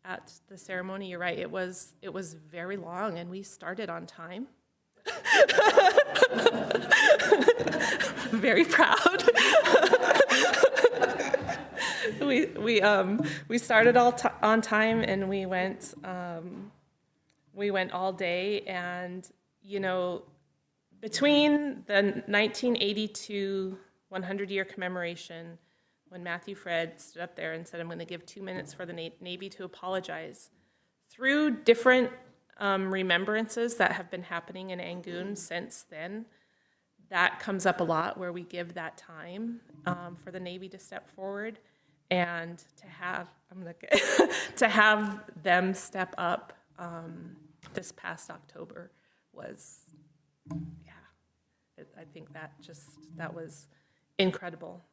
at the ceremony? You're right. It was very long, and we started on time. Very proud. We started on time, and we went all day, and between the 1982 100-year commemoration, when Matthew Fred stood up there and said, I'm going to give 2 minutes for the Navy to apologize, through different remembrances that have been happening in Angoon since then, that comes up a lot, where we give that time for the Navy to step forward and to have them step up this past October was, I think that was incredible.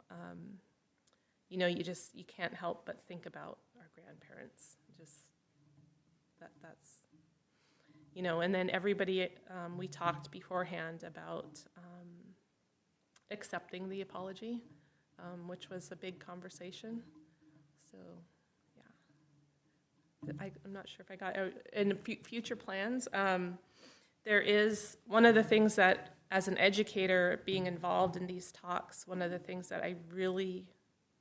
You can't help but think about our grandparents. And then everybody, we talked beforehand about accepting the apology, which was a big conversation. So, yeah. I'm not sure if I got, in future plans, there is one of the things that as an educator, being involved in these talks, one of the things that I really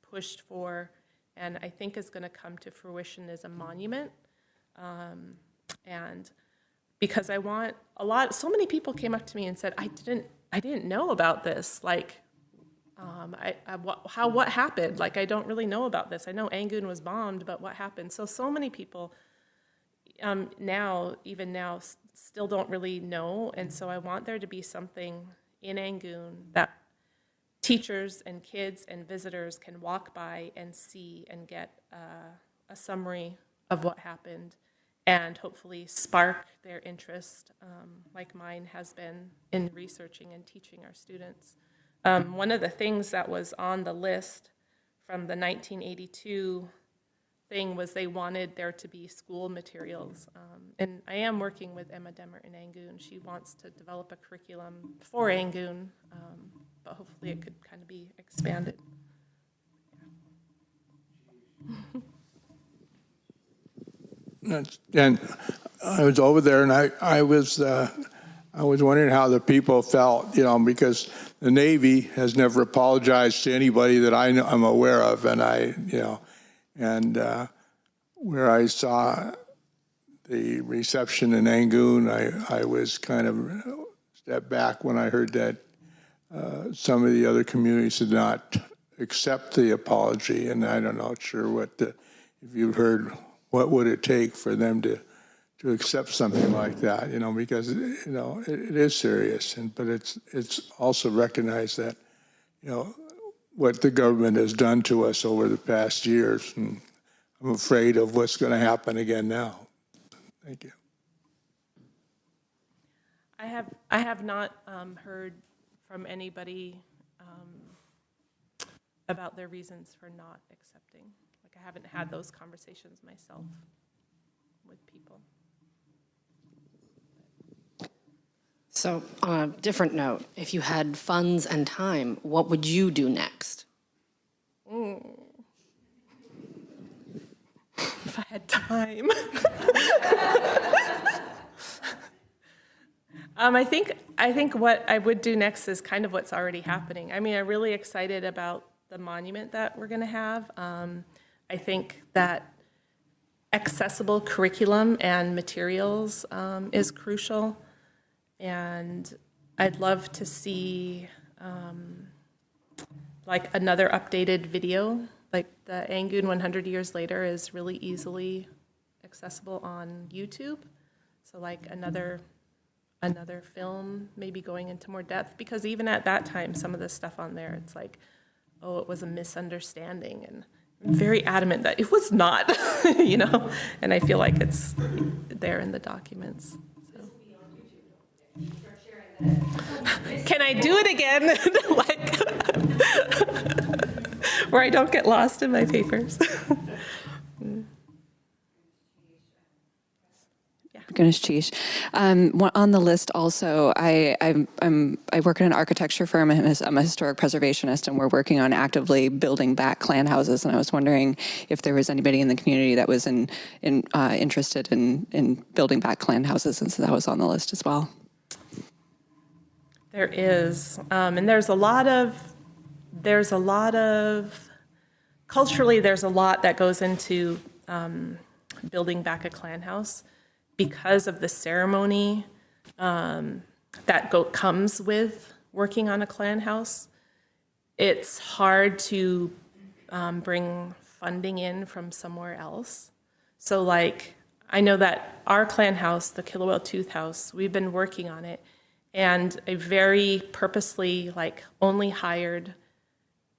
pushed for, and I think is going to come to fruition, is a monument. And because I want so many people came up to me and said, I didn't know about this. Like, what happened? Like, I don't really know about this. I know Angoon was bombed, but what happened? So many people even now, still don't really know. And so I want there to be something in Angoon that teachers and kids and visitors can walk by and see and get a summary of what happened, and hopefully spark their interest, like mine has been, in researching and teaching our students. One of the things that was on the list from the 1982 thing was they wanted there to be school materials. And I am working with Emma Demmer in Angoon. She wants to develop a curriculum for Angoon, but hopefully it could kind of be expanded. And I was over there, and I was wondering how the people felt, because the Navy has never apologized to anybody that I'm aware of, and where I saw the reception in Angoon, I was kind of stepped back when I heard that some of the other communities did not accept the apology, and I'm not sure if you've heard. What would it take for them to accept something like that? Because it is serious, but it's also recognized that what the government has done to us over the past years, and I'm afraid of what's going to happen again now. Thank you. I have not heard from anybody about their reasons for not accepting. I haven't had those conversations myself with people. So on a different note, if you had funds and time, what would you do next? If I had time. I think what I would do next is kind of what's already happening. I mean, I'm really excited about the monument that we're going to have. I think that accessible curriculum and materials is crucial, and I'd love to see like another updated video. Like the Angoon 100 Years Later is really easily accessible on YouTube, so like another film, maybe going into more depth, because even at that time, some of the stuff on there, it's like, oh, it was a misunderstanding, and I'm very adamant that it was not, and I feel like it's there in the documents. So. Can I do it again? Where I don't get lost in my papers. Shgendootan. On the list also, I work in an architecture firm. I'm a historic preservationist, and we're working on actively building back clan houses. And I was wondering if there was anybody in the community that was interested in building back clan houses, and so that was on the list as well. There is, and there's a lot of culturally, there's a lot that goes into building back a clan house, because of the ceremony that comes with working on a clan house. It's hard to bring funding in from somewhere else. So like, I know that our clan house, the Killerwhale Tooth house, we've been working on it, and I very purposely only hired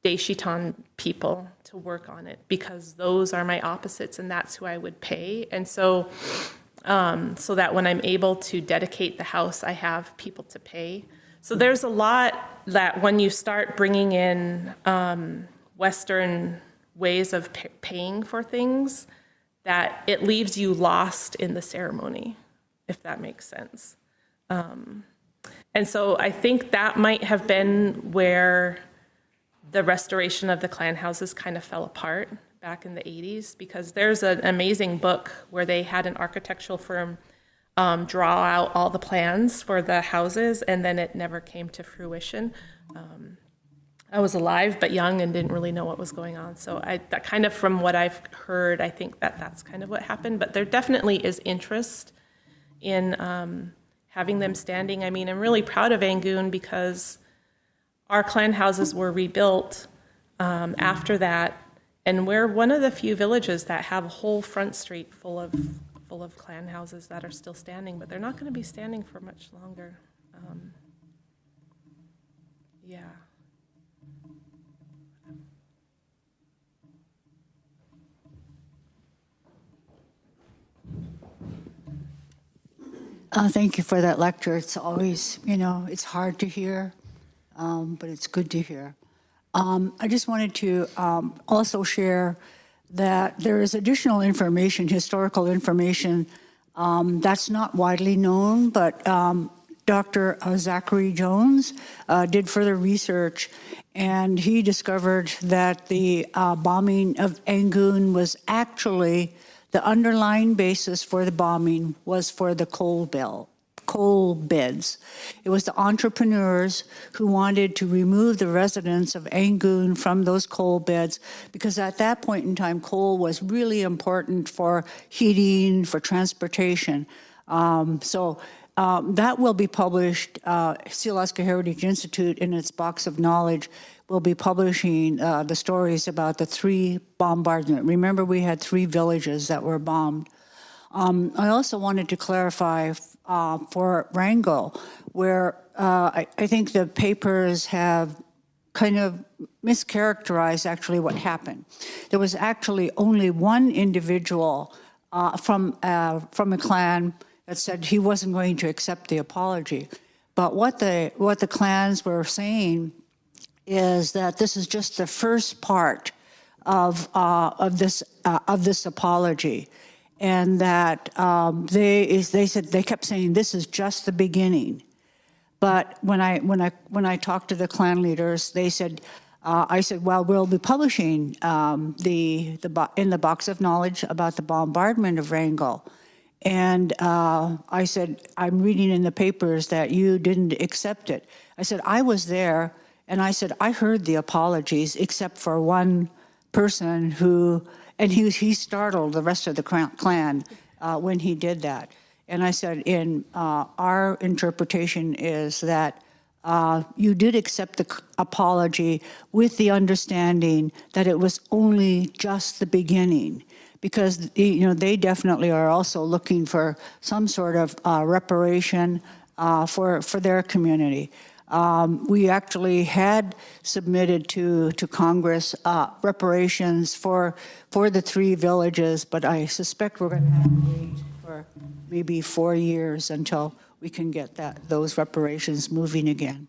Dać'hitan people to work on it, because those are my opposites and that's who I would pay. And so that when I'm able to dedicate the house, I have people to pay. So there's a lot that when you start bringing in Western ways of paying for things, that it leaves you lost in the ceremony, if that makes sense. And so I think that might have been where the restoration of the clan houses kind of fell apart back in the 80s, because there's an amazing book where they had an architectural firm draw out all the plans for the houses, and then it never came to fruition. I was alive but young and didn't really know what was going on. So that kind of, from what I've heard, I think that's kind of what happened. But there definitely is interest in having them standing. I mean, I'm really proud of Angoon because our clan houses were rebuilt after that, and we're one of the few villages that have a whole front street full of clan houses that are still standing, but they're not going to be standing for much longer. Yeah. Thank you for that lecture. It's always, it's hard to hear, but it's good to hear. I just wanted to also share that there is additional information, historical information, that's not widely known, but Dr. Zachary Jones did further research, and he discovered that the bombing of Angoon was actually, the underlying basis for the bombing was for the coal beds. It was the entrepreneurs who wanted to remove the residents of Angoon from those coal beds, because at that point in time, coal was really important for heating, for transportation. That will be published. Sealaska Heritage Institute, in its box of knowledge, will be publishing the stories about the 3 bombardments. Remember, we had 3 villages that were bombed. I also wanted to clarify for Wrangell, where I think the papers have kind of mischaracterized actually what happened. There was actually only one individual from a clan that said he wasn't going to accept the apology. But what the clans were saying is that this is just the first part of this apology, and that they kept saying this is just the beginning. But when I talked to the clan leaders, they said, I said, well, we'll be publishing in the box of knowledge about the bombardment of Wrangell. And I said, I'm reading in the papers that you didn't accept it. I said, I was there, and I said, I heard the apologies, except for one person and he startled the rest of the clan when he did that. And I said, our interpretation is that you did accept the apology with the understanding that it was only just the beginning, because they definitely are also looking for some sort of reparation for their community. We actually had submitted to Congress reparations for the 3 villages, but I suspect we're going to have to wait for maybe 4 years until we can get those reparations moving again.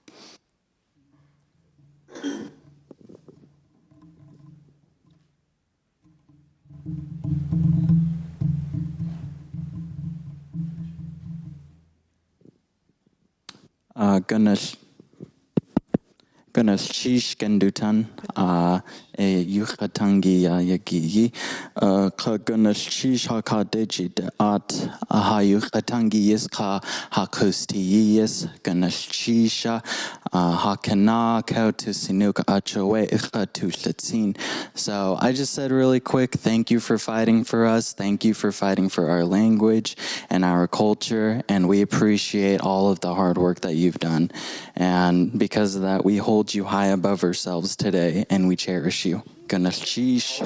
Gunas Shgendootan yuchatangi yagi gunas shakadeji at hayuchatangi is ka hakosti is gunas shisha hakana kautu sinuka achowe ikatu latin. So I just said really quick, thank you for fighting for us. Thank you for fighting for our language and our culture, and we appreciate all of the hard work that you've done. And because of that, we hold you high above ourselves today, and we cherish you. Ganesh.